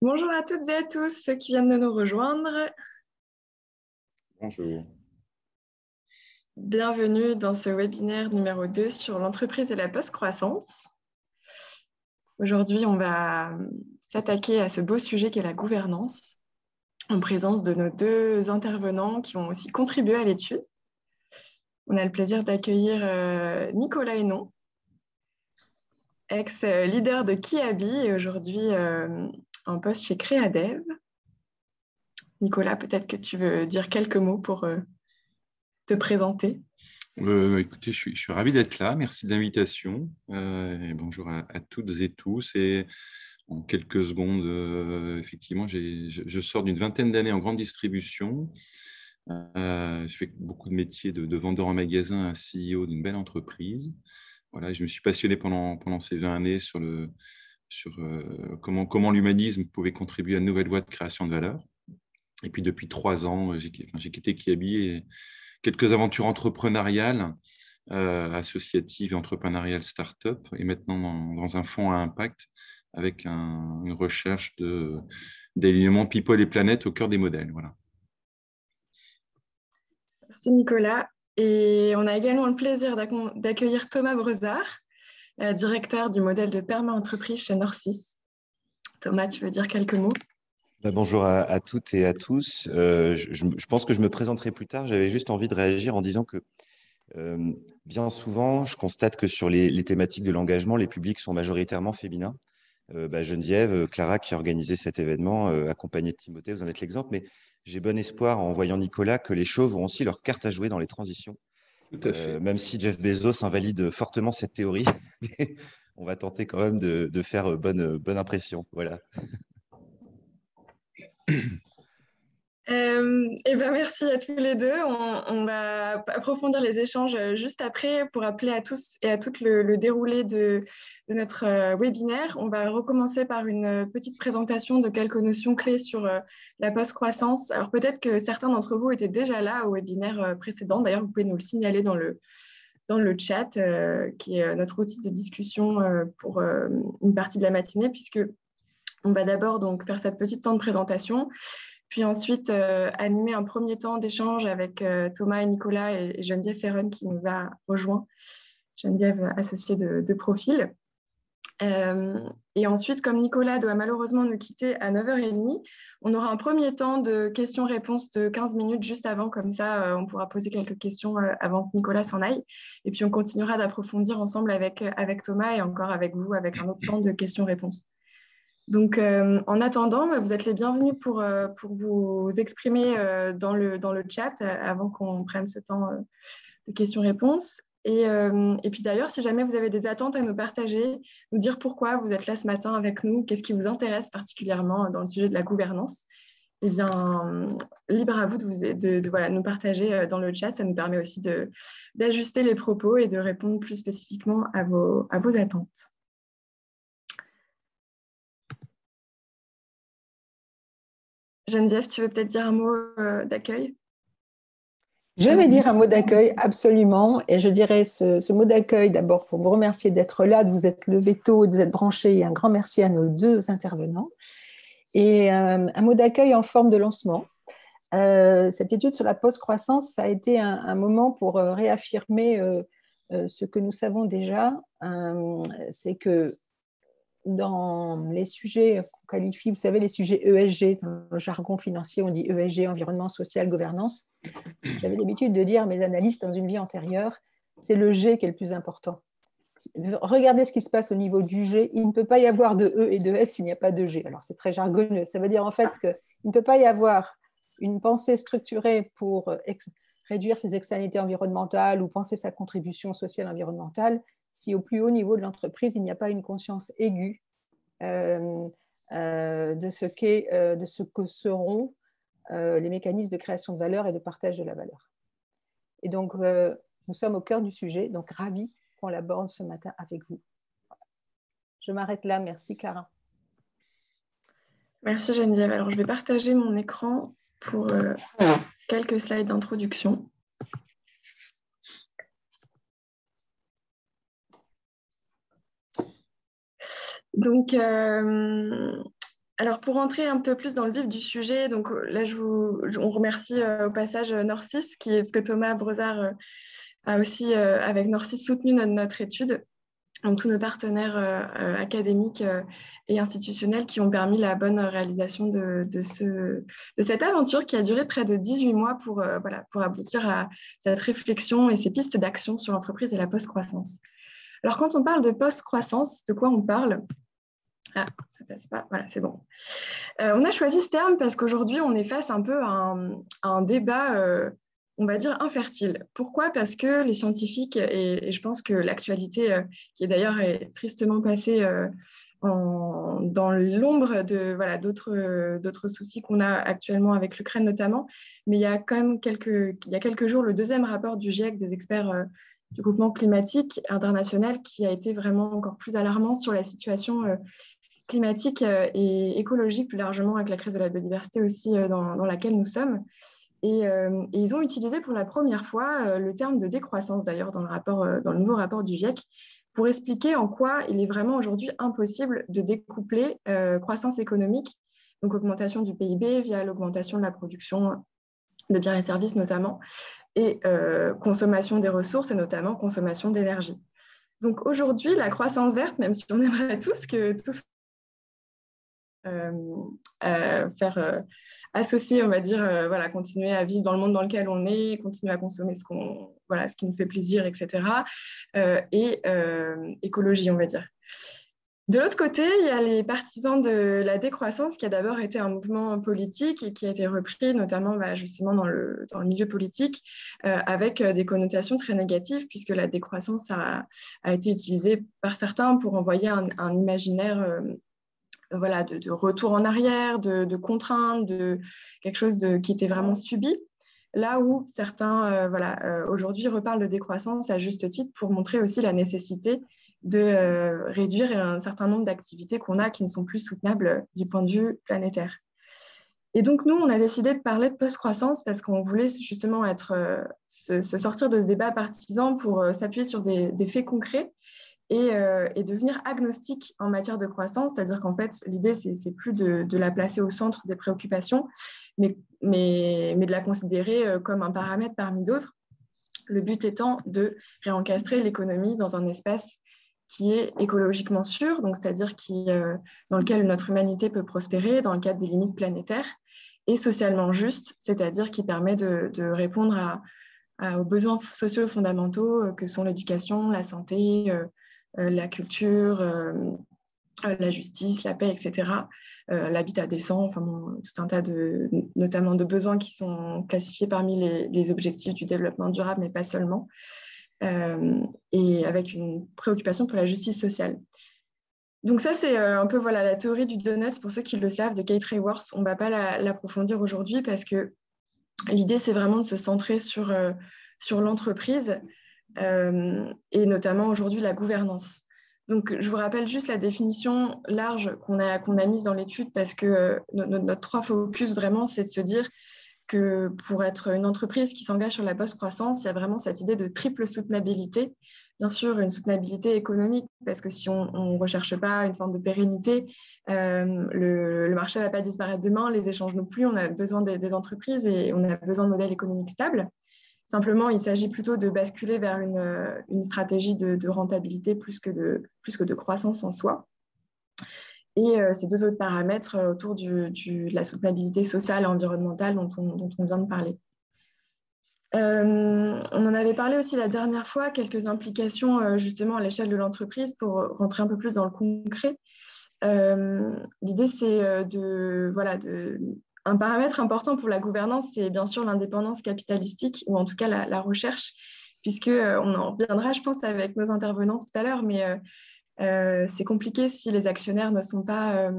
Bonjour à toutes et à tous ceux qui viennent de nous rejoindre. Bonjour. Bienvenue dans ce webinaire numéro 2 sur l'entreprise et la post-croissance. Aujourd'hui, on va s'attaquer à ce beau sujet qu'est la gouvernance, en présence de nos deux intervenants qui ont aussi contribué à l'étude. On a le plaisir d'accueillir Nicolas Hénon, ex-leader de Kiabi et aujourd'hui en poste chez Créadev. Nicolas, peut-être que tu veux dire quelques mots pour te présenter. Écoutez, je suis ravi d'être là. Merci de l'invitation. Et bonjour à toutes et tous. Et en quelques secondes, effectivement, je sors d'une vingtaine d'années en grande distribution. Je fais beaucoup de métiers de vendeur en magasin à CEO d'une belle entreprise. Voilà, je me suis passionné pendant ces 20 années sur comment l'humanisme pouvait contribuer à de nouvelles voies de création de valeur. Et puis depuis 3 ans, j'ai quitté Kiabi et quelques aventures entrepreneuriales, associatives et entrepreneuriales start-up, et maintenant dans un fonds à impact avec une recherche d'alignement people et planète au cœur des modèles. Voilà. Merci Nicolas. Et on a également le plaisir d'accueillir Thomas Brezard, directeur du modèle de perma-entreprise chez Norcis. Thomas, tu veux dire quelques mots? Bonjour à toutes et à tous. Je pense que je me présenterai plus tard. J'avais juste envie de réagir en disant que bien souvent, je constate que sur les thématiques de l'engagement, les publics sont majoritairement féminins. Geneviève, Clara qui a organisé cet événement, accompagnée de Timothée, vous en êtes l'exemple. Mais j'ai bon espoir en voyant Nicolas que les chauves ont aussi leur carte à jouer dans les transitions. Tout à fait. Même si Jeff Bezos invalide fortement cette théorie, on va tenter quand même de faire bonne impression. Voilà. Merci à tous les deux. On va approfondir les échanges juste après pour rappeler à tous et à toutes le déroulé de notre webinaire. On va recommencer par une petite présentation de quelques notions clés sur la post-croissance. Alors peut-être que certains d'entre vous étaient déjà là au webinaire précédent. D'ailleurs, vous pouvez nous le signaler dans le chat, qui est notre outil de discussion pour une partie de la matinée, puisque on va d'abord donc faire cette petite temps de présentation, puis ensuite animer un premier temps d'échange avec Thomas et Nicolas et Geneviève Ferron qui nous a rejoint, Geneviève associée de profil. Et ensuite, comme Nicolas doit malheureusement nous quitter à 9h30, on aura un premier temps de questions-réponses de 15 minutes juste avant, comme ça on pourra poser quelques questions avant que Nicolas s'en aille. Et puis on continuera d'approfondir ensemble avec Thomas et encore avec vous, avec un autre temps de questions-réponses. Donc, en attendant, vous êtes les bienvenus pour vous exprimer dans le chat avant qu'on prenne ce temps de questions-réponses. Et puis d'ailleurs, si jamais vous avez des attentes à nous partager, nous dire pourquoi vous êtes là ce matin avec nous, qu'est-ce qui vous intéresse particulièrement dans le sujet de la gouvernance, eh bien, libre à vous voilà, nous partager dans le chat. Ça nous permet aussi d'ajuster les propos et de répondre plus spécifiquement à vos attentes. Geneviève, tu veux peut-être dire un mot d'accueil? Je vais dire un mot d'accueil, absolument. Et je dirais ce mot d'accueil d'abord pour vous remercier d'être là, de vous être levé tôt et de vous être branchés. Et un grand merci à nos deux intervenants. Et un mot d'accueil en forme de lancement. Cette étude sur la post-croissance, ça a été un moment pour réaffirmer ce que nous savons déjà. C'est que dans les sujets qu'on qualifie, vous savez, les sujets ESG, dans le jargon financier, on dit ESG, environnement, social, gouvernance. J'avais l'habitude de dire à mes analystes dans une vie antérieure, c'est le G qui est le plus important. Regardez ce qui se passe au niveau du G. Il ne peut pas y avoir de E et de S s'il n'y a pas de G. Alors, c'est très jargonneux. Ça veut dire en fait qu'il ne peut pas y avoir une pensée structurée pour réduire ses externalités environnementales ou penser sa contribution sociale environnementale si au plus haut niveau de l'entreprise, il n'y a pas une conscience aiguë de ce que seront les mécanismes de création de valeur et de partage de la valeur. Et donc, nous sommes au cœur du sujet, donc ravis qu'on l'aborde ce matin avec vous. Je m'arrête là. Merci, Clara. Merci, Geneviève. Alors, je vais partager mon écran pour quelques slides d'introduction. Donc, Alors, pour entrer un peu plus dans le vif du sujet, donc là, on remercie au passage Norcis, parce que Thomas Brezard a aussi, avec Norcis, soutenu notre étude. Donc, tous nos partenaires académiques et institutionnels qui ont permis la bonne réalisation de cette aventure qui a duré près de 18 mois pour aboutir à cette réflexion et ces pistes d'action sur l'entreprise et la post-croissance. Alors, quand on parle de post-croissance, de quoi on parle ? Ah, ça passe pas. Voilà, c'est bon. On a choisi ce terme parce qu'aujourd'hui, on est face un peu à un débat, on va dire, infertile. Pourquoi ? Parce que les scientifiques, et je pense que l'actualité, qui d'ailleurs est tristement passée dans l'ombre d'autres soucis qu'on a actuellement avec l'Ukraine notamment, mais il y a quand même quelques jours, le deuxième rapport du GIEC, des experts du groupement climatique international, qui a été vraiment encore plus alarmant sur la situation climatique et écologique plus largement, avec la crise de la biodiversité aussi dans laquelle nous sommes. Et ils ont utilisé pour la première fois le terme de décroissance, d'ailleurs, dans le nouveau rapport du GIEC, pour expliquer en quoi il est vraiment aujourd'hui impossible de découpler croissance économique, donc augmentation du PIB via l'augmentation de la production de biens et services notamment, et consommation des ressources et notamment consommation d'énergie. Donc aujourd'hui, la croissance verte, même si on aimerait tous que tous faire associer, on va dire, continuer à vivre dans le monde dans lequel on est, continuer à consommer ce qui nous fait plaisir, etc. Et écologie, on va dire. De l'autre côté, il y a les partisans de la décroissance, qui a d'abord été un mouvement politique et qui a été repris notamment justement dans le milieu politique, avec des connotations très négatives, puisque la décroissance a été utilisée par certains pour envoyer un imaginaire de retour en arrière, de contraintes, de quelque chose qui était vraiment subi. Là où certains, aujourd'hui, reparlent de décroissance à juste titre pour montrer aussi la nécessité de réduire un certain nombre d'activités qu'on a qui ne sont plus soutenables du point de vue planétaire. Et donc, nous, on a décidé de parler de post-croissance parce qu'on voulait justement se sortir de ce débat partisan pour s'appuyer sur des faits concrets et devenir agnostique en matière de croissance, c'est-à-dire qu'en fait, l'idée, c'est plus de la placer au centre des préoccupations, mais de la considérer comme un paramètre parmi d'autres, le but étant de réencastrer l'économie dans un espace qui est écologiquement sûr, donc c'est-à-dire dans lequel notre humanité peut prospérer dans le cadre des limites planétaires, et socialement juste, c'est-à-dire qui permet de répondre aux besoins sociaux fondamentaux que sont l'éducation, la santé, la culture, la justice, la paix, etc., l'habitat décent, tout un tas notamment de besoins qui sont classifiés parmi les objectifs du développement durable, mais pas seulement, et avec une préoccupation pour la justice sociale. Donc ça, c'est un peu la théorie du donut, pour ceux qui le savent, de Kate Raworth. On ne va pas l'approfondir aujourd'hui parce que l'idée, c'est vraiment de se centrer sur l'entreprise, et notamment aujourd'hui la gouvernance. Donc, je vous rappelle juste la définition large qu'on a mise dans l'étude parce que notre 3 focus, vraiment, c'est de se dire que pour être une entreprise qui s'engage sur la post-croissance, il y a vraiment cette idée de triple soutenabilité. Bien sûr, une soutenabilité économique, parce que si on ne recherche pas une forme de pérennité, le marché ne va pas disparaître demain, les échanges non plus, on a besoin des entreprises et on a besoin de modèles économiques stables. Simplement, il s'agit plutôt de basculer vers une stratégie de rentabilité plus que de croissance en soi. Et ces 2 autres paramètres autour de la soutenabilité sociale et environnementale dont on vient de parler. On en avait parlé aussi la dernière fois, quelques implications justement à l'échelle de l'entreprise pour rentrer un peu plus dans le concret. L'idée, c'est un paramètre important pour la gouvernance, c'est bien sûr l'indépendance capitalistique, ou en tout cas la recherche, puisqu'on en reviendra, je pense, avec nos intervenants tout à l'heure, mais c'est compliqué si les actionnaires ne sont pas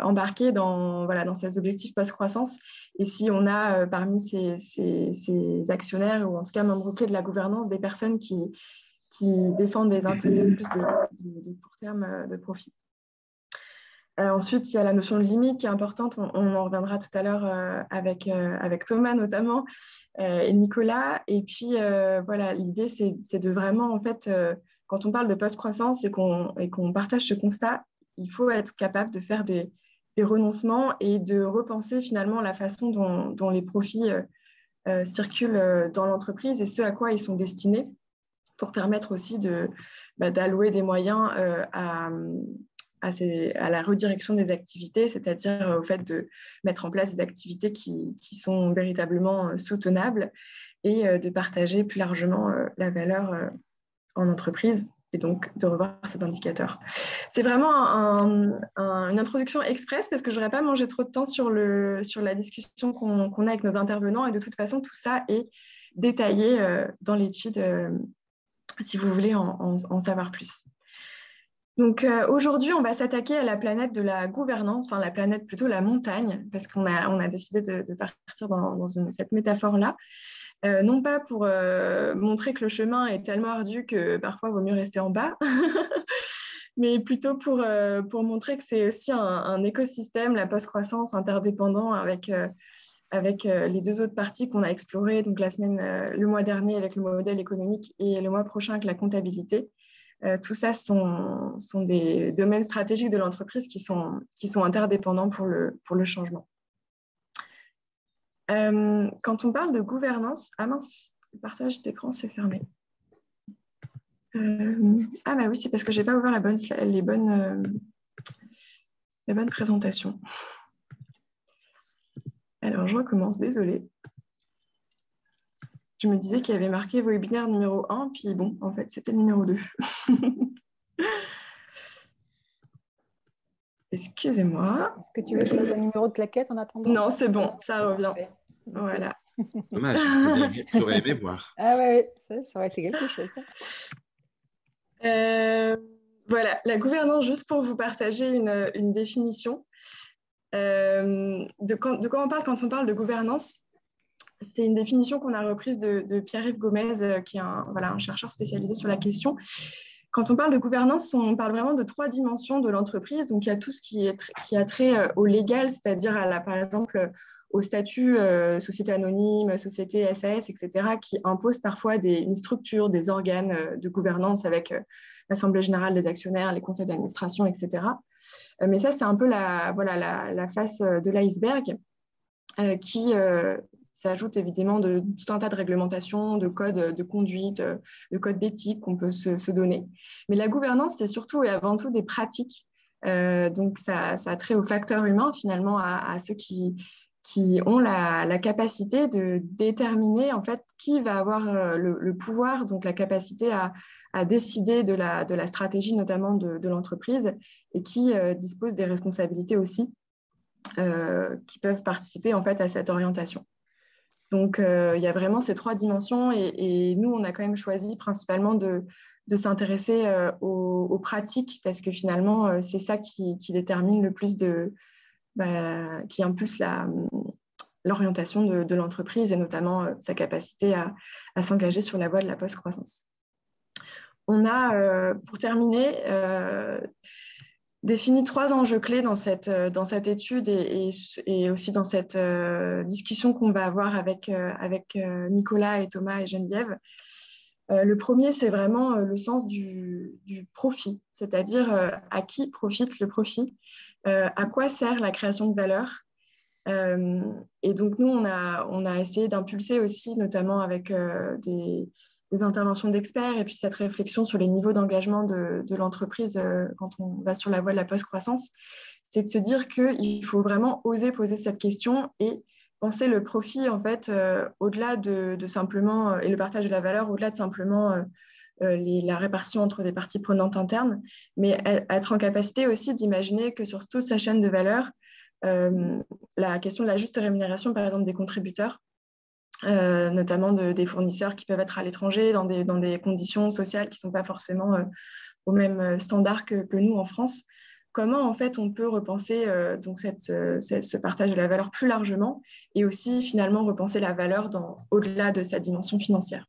embarqués dans ces objectifs post-croissance, et si on a parmi ces actionnaires, ou en tout cas membres clés de la gouvernance, des personnes qui défendent des intérêts plus de court terme de profit. Ensuite, il y a la notion de limite qui est importante. On en reviendra tout à l'heure avec Thomas notamment et Nicolas. Et puis, l'idée, c'est de vraiment, en fait, quand on parle de post-croissance et qu'on partage ce constat, il faut être capable de faire des renoncements et de repenser finalement la façon dont les profits circulent dans l'entreprise et ce à quoi ils sont destinés pour permettre aussi d'allouer des moyens à la redirection des activités, c'est-à-dire au fait de mettre en place des activités qui sont véritablement soutenables et de partager plus largement la valeur en entreprise et donc de revoir cet indicateur. C'est vraiment une introduction express parce que je n'aurais pas mangé trop de temps sur la discussion qu'on a avec nos intervenants et de toute façon, tout ça est détaillé dans l'étude si vous voulez en savoir plus. Donc aujourd'hui, on va s'attaquer à la planète de la gouvernance, enfin la planète plutôt la montagne, parce qu'on a décidé de partir dans cette métaphore-là. Non pas pour montrer que le chemin est tellement ardu que parfois il vaut mieux rester en bas, mais plutôt pour montrer que c'est aussi un écosystème, la post-croissance interdépendant avec les deux autres parties qu'on a explorées, donc le mois dernier avec le modèle économique et le mois prochain avec la comptabilité. Tout ça sont des domaines stratégiques de l'entreprise qui sont interdépendants pour le changement. Quand on parle de gouvernance, ah mince, le partage d'écran s'est fermé. Ah bah oui, c'est parce que je n'ai pas ouvert la bonne présentation. Alors, je recommence, désolée. Je me disais qu'il y avait marqué webinaire numéro 1, puis bon, en fait, c'était le numéro 2. Excusez-moi. Est-ce que tu veux que je fasse un numéro de claquette en attendant? Non, c'est bon, ça revient. Voilà. Dommage, j'aurais aimé voir. Ah ouais, ça aurait été quelque chose. Voilà, la gouvernance, juste pour vous partager une définition. De quoi on parle quand on parle de gouvernance? C'est une définition qu'on a reprise de Pierre-Yves Gomez, qui est un chercheur spécialisé sur la question. Quand on parle de gouvernance, on parle vraiment de 3 dimensions de l'entreprise. Donc, il y a tout ce qui a trait au légal, c'est-à-dire par exemple au statut société anonyme, société SAS, etc., qui imposent parfois une structure, des organes de gouvernance avec l'Assemblée générale des actionnaires, les conseils d'administration, etc. Mais ça, c'est un peu la face de l'iceberg qui s'ajoute évidemment de tout un tas de réglementations, de codes de conduite, de codes d'éthique qu'on peut se donner. Mais la gouvernance, c'est surtout et avant tout des pratiques. Donc, ça a trait aux facteurs humains, finalement, à ceux qui ont la capacité de déterminer en fait qui va avoir le pouvoir, donc la capacité à décider de la stratégie notamment de l'entreprise et qui dispose des responsabilités aussi qui peuvent participer en fait à cette orientation. Donc il y a vraiment ces 3 dimensions et nous on a quand même choisi principalement de s'intéresser aux pratiques parce que finalement c'est ça qui détermine le plus qui impulse l'orientation de l'entreprise et notamment sa capacité à s'engager sur la voie de la post-croissance. On a, pour terminer, défini 3 enjeux clés dans cette étude et aussi dans cette discussion qu'on va avoir avec Nicolas et Thomas et Geneviève. Le premier, c'est vraiment le sens du profit, c'est-à-dire à qui profite le profit, à quoi sert la création de valeur. Et donc, nous, on a essayé d'impulser aussi, notamment avec des interventions d'experts et puis cette réflexion sur les niveaux d'engagement de l'entreprise quand on va sur la voie de la post-croissance, c'est de se dire qu'il faut vraiment oser poser cette question et penser le profit, en fait, au-delà de simplement, et le partage de la valeur, au-delà de simplement la répartition entre des parties prenantes internes, mais être en capacité aussi d'imaginer que sur toute sa chaîne de valeur, la question de la juste rémunération, par exemple, des contributeurs, notamment des fournisseurs qui peuvent être à l'étranger dans des conditions sociales qui ne sont pas forcément au même standard que nous en France. Comment en fait on peut repenser donc ce partage de la valeur plus largement et aussi finalement repenser la valeur au-delà de sa dimension financière.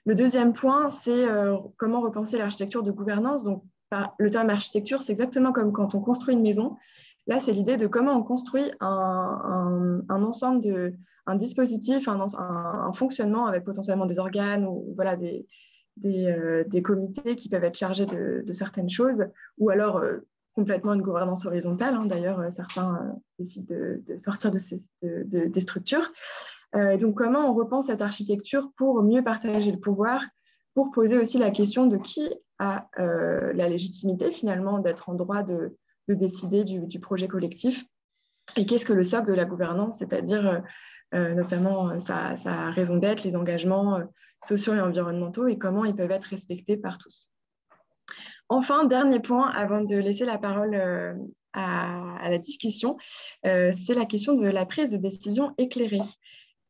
Le deuxième point, c'est comment repenser l'architecture de gouvernance. Donc, le terme architecture, c'est exactement comme quand on construit une maison. Là, c'est l'idée de comment on construit un ensemble un dispositif, un fonctionnement avec potentiellement des organes ou voilà, des comités qui peuvent être chargés de certaines choses, ou alors complètement une gouvernance horizontale. D'ailleurs, certains décident de sortir des structures. Donc, comment on repense cette architecture pour mieux partager le pouvoir, pour poser aussi la question de qui a la légitimité finalement d'être en droit de décider du projet collectif, et qu'est-ce que le socle de la gouvernance, c'est-à-dire notamment sa raison d'être, les engagements sociaux et environnementaux, et comment ils peuvent être respectés par tous. Enfin, dernier point, avant de laisser la parole à la discussion, c'est la question de la prise de décision éclairée.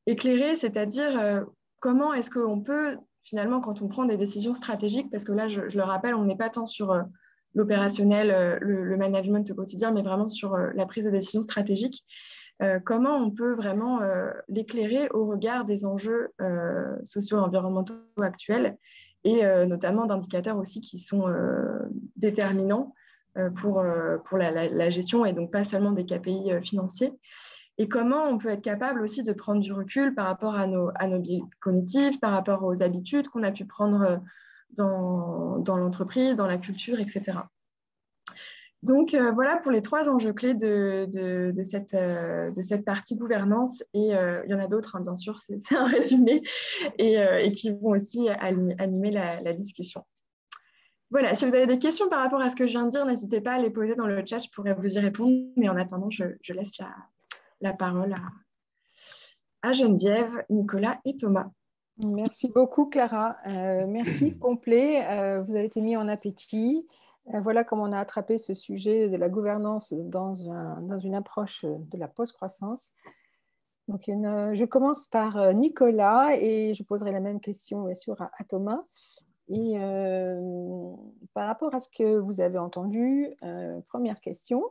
Éclairée, c'est-à-dire comment est-ce qu'on peut, finalement, quand on prend des décisions stratégiques, parce que là, je le rappelle, on n'est pas tant sur l'opérationnel, le management au quotidien, mais vraiment sur la prise de décision stratégique, comment on peut vraiment l'éclairer au regard des enjeux sociaux et environnementaux actuels, et notamment d'indicateurs aussi qui sont déterminants pour la gestion, et donc pas seulement des KPI financiers. Et comment on peut être capable aussi de prendre du recul par rapport à nos biais cognitifs, par rapport aux habitudes qu'on a pu prendre dans l'entreprise, dans la culture, etc. Donc voilà pour les 3 enjeux clés de cette partie gouvernance, et il y en a d'autres, bien sûr, c'est un résumé, et qui vont aussi animer la discussion. Voilà, si vous avez des questions par rapport à ce que je viens de dire, n'hésitez pas à les poser dans le chat, je pourrais vous y répondre, mais en attendant, je laisse la parole à Geneviève, Nicolas et Thomas. Merci beaucoup, Clara. Merci, complet. Vous avez été mis en appétit. Voilà comment on a attrapé ce sujet de la gouvernance dans une approche de la post-croissance. Donc, je commence par Nicolas et je poserai la même question, bien sûr, à Thomas. Et par rapport à ce que vous avez entendu, première question.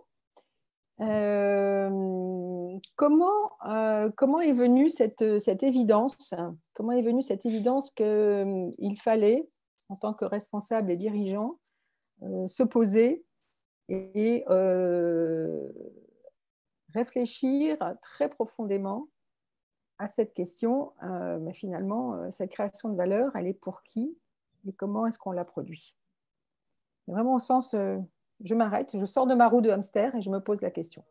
Comment est venue cette évidence? Comment est venue cette évidence qu'il fallait, en tant que responsable et dirigeant, se poser et réfléchir très profondément à cette question, mais finalement, cette création de valeur, elle est pour qui et comment est-ce qu'on la produit? Vraiment au sens... je m'arrête, je sors de ma roue de hamster et je me pose la question.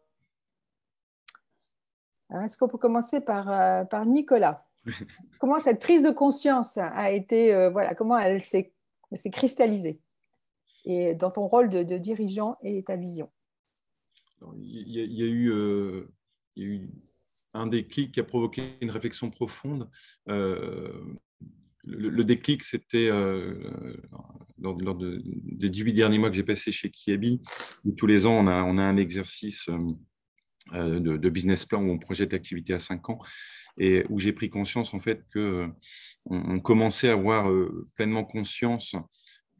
Est-ce qu'on peut commencer par Nicolas? Comment cette prise de conscience a été, comment elle s'est cristallisée, et dans ton rôle de dirigeant et ta vision? Il y a eu un déclic qui a provoqué une réflexion profonde. Le déclic, c'était lors des 18 derniers mois que j'ai passé chez Kiabi, où tous les ans, on a un exercice de business plan où on projette l'activité à 5 ans, et où j'ai pris conscience en fait qu'on commençait à avoir pleinement conscience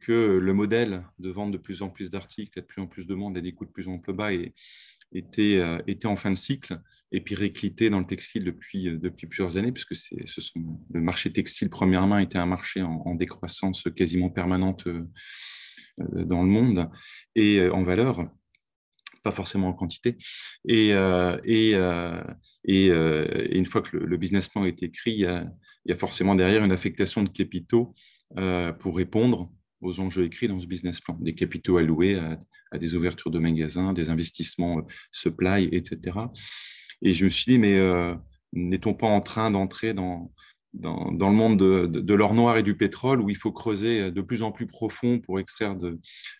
que le modèle de vente de plus en plus d'articles, de plus en plus de monde et des coûts de plus en plus bas était en fin de cycle, et puis réclité dans le textile depuis plusieurs années, puisque le marché textile première main était un marché en décroissance quasiment permanente dans le monde, et en valeur, pas forcément en quantité. Et une fois que le business plan est écrit, il y a forcément derrière une affectation de capitaux pour répondre aux enjeux écrits dans ce business plan, des capitaux alloués à des ouvertures de magasins, des investissements supply, etc. Et je me suis dit, mais n'est-on pas en train d'entrer dans le monde de l'or noir et du pétrole, où il faut creuser de plus en plus profond pour extraire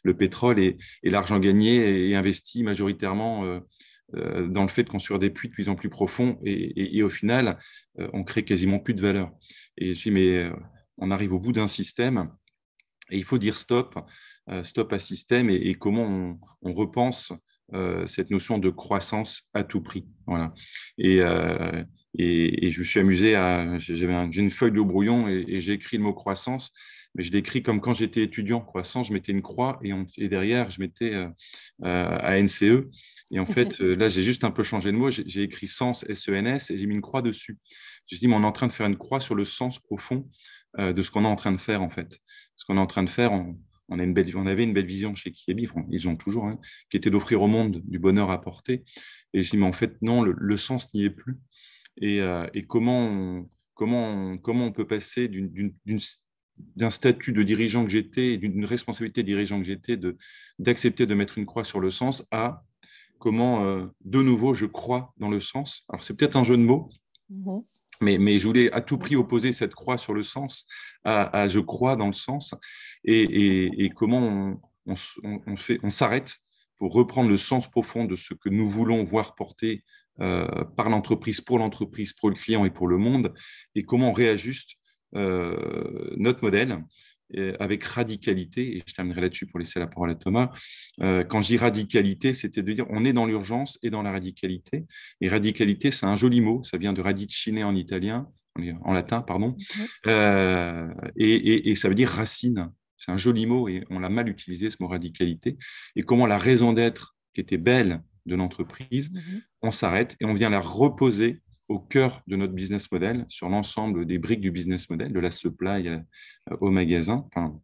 le pétrole, et l'argent gagné est investi majoritairement dans le fait de construire des puits de plus en plus profonds, et au final, on crée quasiment plus de valeur. Et je me suis dit, mais on arrive au bout d'un système, et il faut dire stop à système, et comment on repense cette notion de croissance à tout prix. Voilà. Et je me suis amusé j'ai une feuille de brouillon, et j'ai écrit le mot croissance, mais je l'écris comme quand j'étais étudiant. Croissance, je mettais une croix, et derrière, je mettais ANCE. Et en fait, là, j'ai juste un peu changé de mot. J'ai écrit sens, SENS, et j'ai mis une croix dessus. J'ai dit, mais on est en train de faire une croix sur le sens profond de ce qu'on est en train de faire, en fait. Ce qu'on est en train de faire, on avait une belle vision chez Kiabi, ils ont toujours, hein, qui était d'offrir au monde du bonheur à porter. Et je dis, mais en fait, non, le sens n'y est plus. Et comment on peut passer d'une d'un statut de dirigeant que j'étais, d'une responsabilité de dirigeant que j'étais, d'accepter de mettre une croix sur le sens, à comment, de nouveau, je crois dans le sens. Alors, c'est peut-être un jeu de mots, mais je voulais à tout prix opposer cette croix sur le sens à je crois dans le sens, et comment on s'arrête pour reprendre le sens profond de ce que nous voulons voir porter par l'entreprise, pour le client et pour le monde, et comment on réajuste notre modèle avec radicalité, et je terminerai là-dessus pour laisser la parole à Thomas. Quand je dis radicalité, c'était de dire on est dans l'urgence et dans la radicalité. Et radicalité, c'est un joli mot, ça vient de radicine en italien, en latin, pardon, et ça veut dire racine. C'est un joli mot et on l'a mal utilisé, ce mot radicalité. Et comment la raison d'être, qui était belle de l'entreprise, on s'arrête et on vient la reposer au cœur de notre business model, sur l'ensemble des briques du business model, de la supply au magasin, enfin,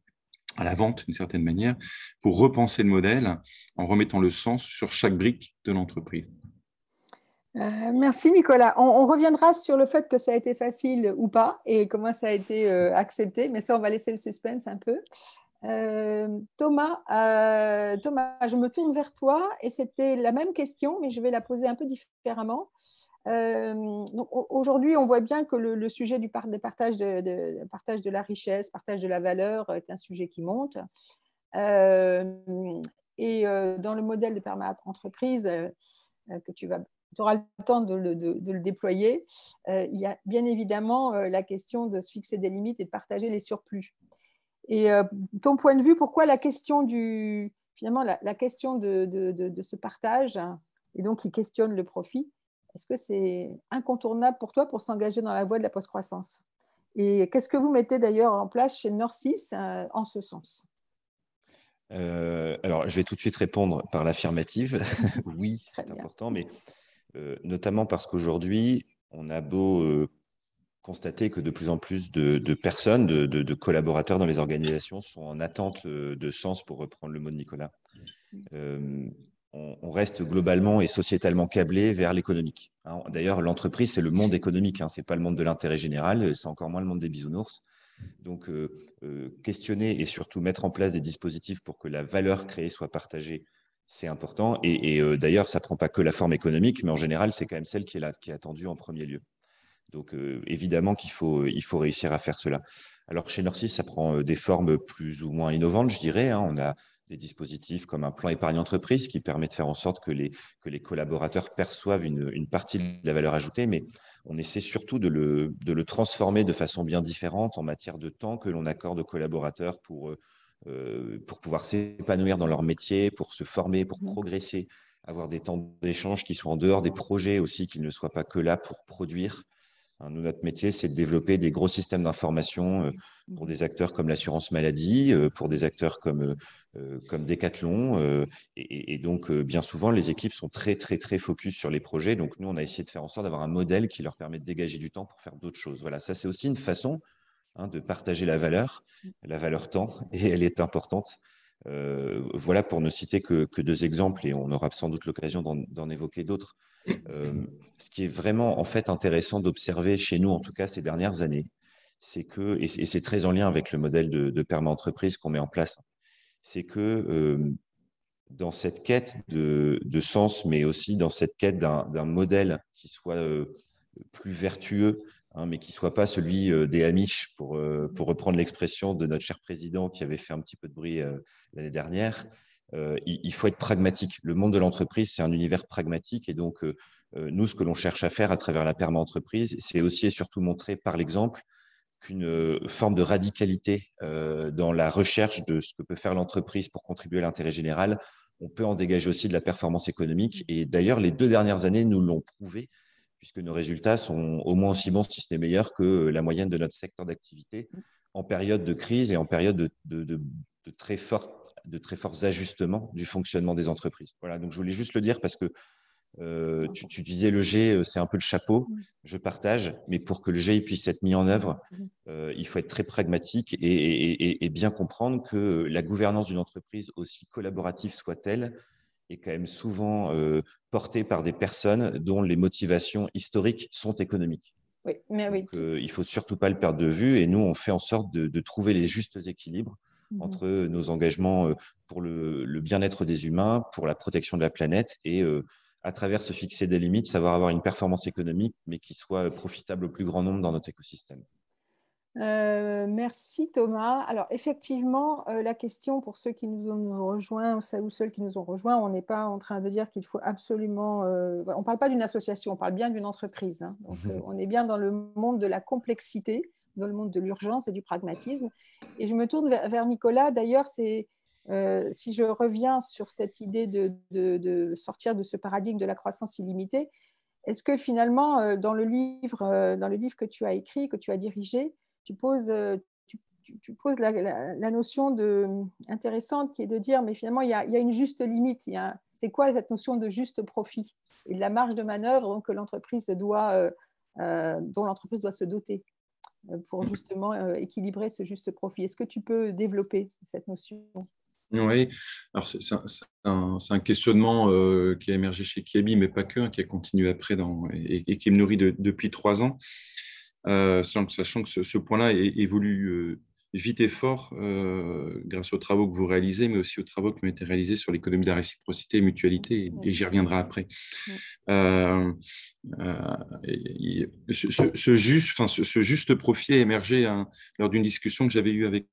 à la vente d'une certaine manière, pour repenser le modèle en remettant le sens sur chaque brique de l'entreprise. Merci Nicolas. On reviendra sur le fait que ça a été facile ou pas et comment ça a été accepté, mais ça on va laisser le suspense un peu. Thomas, je me tourne vers toi et c'était la même question, mais je vais la poser un peu différemment. Aujourd'hui, on voit bien que le sujet du partage de la richesse, partage de la valeur est un sujet qui monte. Dans le modèle de perma-entreprise que tu auras le temps de le déployer, il y a bien évidemment la question de se fixer des limites et de partager les surplus. Et ton point de vue, pourquoi la question finalement la question de ce partage, et donc qui questionne le profit, est-ce que c'est incontournable pour toi pour s'engager dans la voie de la post-croissance? Et qu'est-ce que vous mettez d'ailleurs en place chez Nord6 en ce sens? Alors, je vais tout de suite répondre par l'affirmative. Oui, c'est important, mais notamment parce qu'aujourd'hui, on a beau constater que de plus en plus de personnes, de collaborateurs dans les organisations sont en attente de sens, pour reprendre le mot de Nicolas. On reste globalement et sociétalement câblé vers l'économique. D'ailleurs, l'entreprise, c'est le monde économique, ce n'est pas le monde de l'intérêt général, c'est encore moins le monde des bisounours. Donc, questionner et surtout mettre en place des dispositifs pour que la valeur créée soit partagée, c'est important. Et d'ailleurs, ça ne prend pas que la forme économique, mais en général, c'est quand même celle qui est attendue en premier lieu. Donc, évidemment qu'il faut réussir à faire cela. Alors, chez Nord6, ça prend des formes plus ou moins innovantes, je dirais. On a des dispositifs comme un plan épargne entreprise qui permet de faire en sorte que les collaborateurs perçoivent une partie de la valeur ajoutée, mais on essaie surtout de le transformer de façon bien différente en matière de temps que l'on accorde aux collaborateurs pour pouvoir s'épanouir dans leur métier, pour se former, pour progresser, avoir des temps d'échange qui soient en dehors des projets aussi, qu'ils ne soient pas que là pour produire. Nous, notre métier, c'est de développer des gros systèmes d'information pour des acteurs comme l'assurance maladie, pour des acteurs comme Decathlon. Et donc, bien souvent, les équipes sont très, très, très focus sur les projets. Donc, nous, on a essayé de faire en sorte d'avoir un modèle qui leur permet de dégager du temps pour faire d'autres choses. Voilà, ça, c'est aussi une façon de partager la valeur temps, et elle est importante. Voilà, pour ne citer que deux exemples, et on aura sans doute l'occasion d'en évoquer d'autres. Ce qui est vraiment en fait intéressant d'observer chez nous, en tout cas ces dernières années, c'est que, et c'est très en lien avec le modèle de perma-entreprise qu'on met en place, c'est que dans cette quête de sens, mais aussi dans cette quête d'un modèle qui soit plus vertueux, mais qui ne soit pas celui des Amish, pour reprendre l'expression de notre cher président qui avait fait un petit peu de bruit l'année dernière. Il faut être pragmatique. Le monde de l'entreprise, c'est un univers pragmatique. Et donc, nous, ce que l'on cherche à faire à travers la perma-entreprise, c'est aussi et surtout montrer par l'exemple qu'une forme de radicalité dans la recherche de ce que peut faire l'entreprise pour contribuer à l'intérêt général, on peut en dégager aussi de la performance économique. Et d'ailleurs, les 2 dernières années nous l'ont prouvé, puisque nos résultats sont au moins aussi bons, si ce n'est meilleurs, que la moyenne de notre secteur d'activité en période de crise et en période de très forts ajustements du fonctionnement des entreprises. Voilà, donc je voulais juste le dire parce que tu disais le G, c'est un peu le chapeau, je partage, mais pour que le G puisse être mis en œuvre, il faut être très pragmatique et bien comprendre que la gouvernance d'une entreprise, aussi collaborative soit-elle, est quand même souvent portée par des personnes dont les motivations historiques sont économiques. Oui, mais oui. Donc, il ne faut surtout pas le perdre de vue. Et nous, on fait en sorte de trouver les justes équilibres entre nos engagements pour le bien-être des humains, pour la protection de la planète et à travers se fixer des limites, savoir avoir une performance économique, mais qui soit profitable au plus grand nombre dans notre écosystème. Merci Thomas. Alors effectivement, la question pour ceux qui nous ont rejoints, celles ou ceux qui nous ont rejoints, on n'est pas en train de dire qu'il faut absolument... on ne parle pas d'une association, on parle bien d'une entreprise. Hein. Donc on est bien dans le monde de la complexité, dans le monde de l'urgence et du pragmatisme. Et je me tourne vers Nicolas. D'ailleurs, si je reviens sur cette idée de sortir de ce paradigme de la croissance illimitée, est-ce que finalement, dans le livre que tu as écrit, que tu as dirigé, tu poses la notion intéressante qui est de dire, mais finalement, il y a une juste limite. C'est quoi cette notion de juste profit et de la marge de manœuvre que l'entreprise dont l'entreprise doit se doter pour justement équilibrer ce juste profit. Est-ce que tu peux développer cette notion ? Oui, alors c'est un questionnement qui a émergé chez Kiabi, mais pas que, hein, qui a continué après et qui me nourrit depuis 3 ans. Sachant que ce point-là évolue vite et fort grâce aux travaux que vous réalisez, mais aussi aux travaux qui ont été réalisés sur l'économie de la réciprocité et mutualité, et j'y reviendrai après. Ce juste profit a émergé lors d'une discussion que j'avais eue avec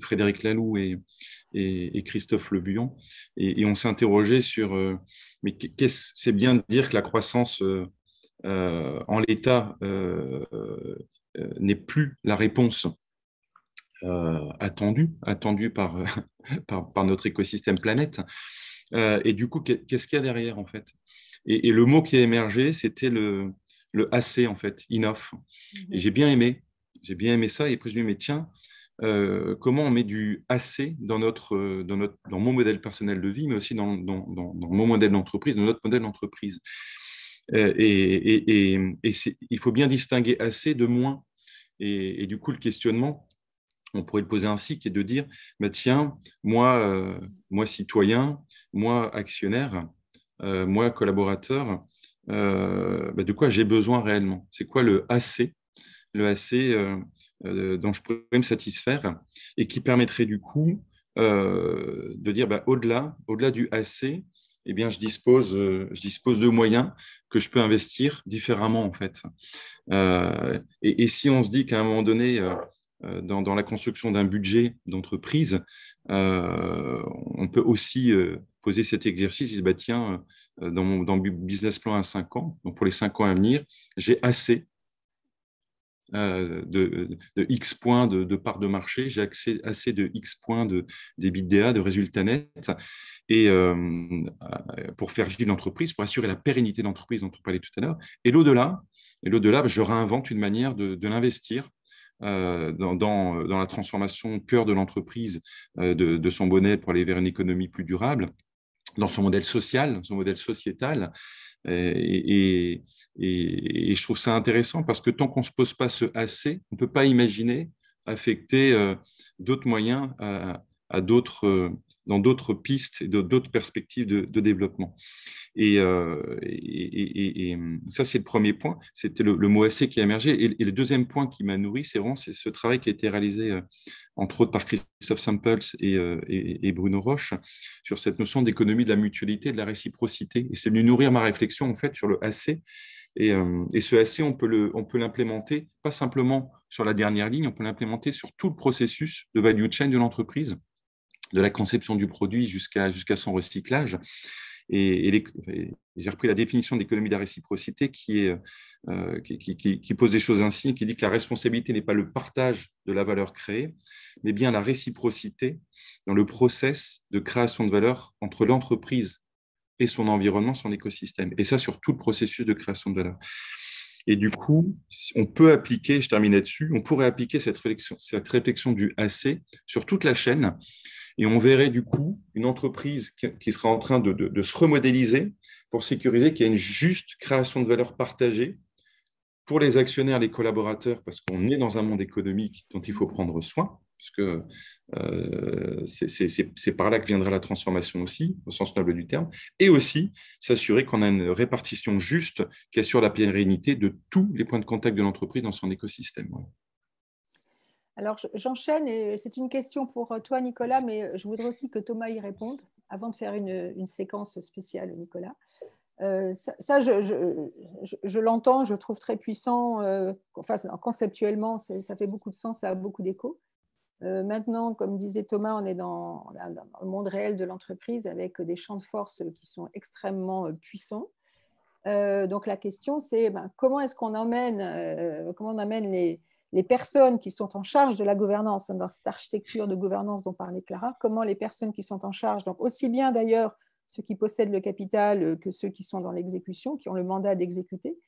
Frédéric Laloux et Christophe Le Buyon, et on s'est interrogé sur mais c'est bien de dire que la croissance en l'état n'est plus la réponse attendue par notre écosystème planète. Et du coup, qu'est-ce qu'il y a derrière, en fait? Et le mot qui a émergé, c'était le AC, en fait, enough. Et j'ai bien aimé ça. Et après, je me dis, mais tiens, comment on met du AC dans mon modèle personnel de vie, mais aussi dans mon modèle d'entreprise, dans notre modèle d'entreprise. Il faut bien distinguer assez de moins. Et du coup, le questionnement, on pourrait le poser ainsi, qui est de dire, bah, tiens, moi citoyen, moi actionnaire, moi collaborateur, bah, de quoi j'ai besoin réellement? C'est quoi le AC dont je pourrais me satisfaire et qui permettrait du coup de dire, bah, au-delà du AC, eh bien, je dispose de moyens que je peux investir différemment, en fait. Et si on se dit qu'à un moment donné, dans la construction d'un budget d'entreprise, on peut aussi poser cet exercice, et dire, bah, tiens, dans mon business plan à 5 ans, donc pour les 5 ans à venir, j'ai assez de X points de part de marché, j'ai assez de X points d'EBITDA, de résultats nets, et pour faire vivre l'entreprise, pour assurer la pérennité de l'entreprise dont on parlait tout à l'heure. Et l'au-delà, je réinvente une manière de l'investir dans la transformation cœur de l'entreprise, de son modèle pour aller vers une économie plus durable, dans son modèle social, son modèle sociétal. Et je trouve ça intéressant parce que tant qu'on ne se pose pas ce AC, on ne peut pas imaginer affecter d'autres moyens dans d'autres pistes et d'autres perspectives de développement. Et ça, c'est le premier point. C'était le mot AC qui a émergé. Et le deuxième point qui m'a nourri, c'est vraiment ce travail qui a été réalisé, entre autres, par Christophe Samples et Bruno Roche, sur cette notion d'économie de la mutualité, de la réciprocité. Et c'est venu nourrir ma réflexion, en fait, sur le AC. Et ce AC, on peut l'implémenter, pas simplement sur la dernière ligne, on peut l'implémenter sur tout le processus de value chain de l'entreprise, de la conception du produit jusqu'à son recyclage. Et j'ai repris la définition d'économie de la réciprocité qui pose des choses ainsi, qui dit que la responsabilité n'est pas le partage de la valeur créée, mais bien la réciprocité dans le process de création de valeur entre l'entreprise et son environnement, son écosystème. Et ça, sur tout le processus de création de valeur. Et du coup, on peut appliquer, je termine là-dessus, on pourrait appliquer cette réflexion du AC sur toute la chaîne. Et on verrait du coup une entreprise qui sera en train de se remodéliser pour sécuriser qu'il y a une juste création de valeur partagée pour les actionnaires, les collaborateurs, parce qu'on est dans un monde économique dont il faut prendre soin, puisque c'est par là que viendra la transformation aussi, au sens noble du terme, et aussi s'assurer qu'on a une répartition juste qui assure la pérennité de tous les points de contact de l'entreprise dans son écosystème. Voilà. Alors, j'enchaîne, et c'est une question pour toi, Nicolas, mais je voudrais aussi que Thomas y réponde avant de faire une séquence spéciale, Nicolas. Ça, je l'entends, je le trouve très puissant. Enfin, conceptuellement, ça fait beaucoup de sens, ça a beaucoup d'écho. Maintenant, comme disait Thomas, on est dans le monde réel de l'entreprise avec des champs de force qui sont extrêmement puissants. Donc, la question, c'est comment est-ce qu'on emmène, comment on amène les personnes qui sont en charge de la gouvernance, dans cette architecture de gouvernance dont parlait Clara, comment les personnes qui sont en charge, donc aussi bien d'ailleurs ceux qui possèdent le capital que ceux qui sont dans l'exécution, qui ont le mandat d'exécuter,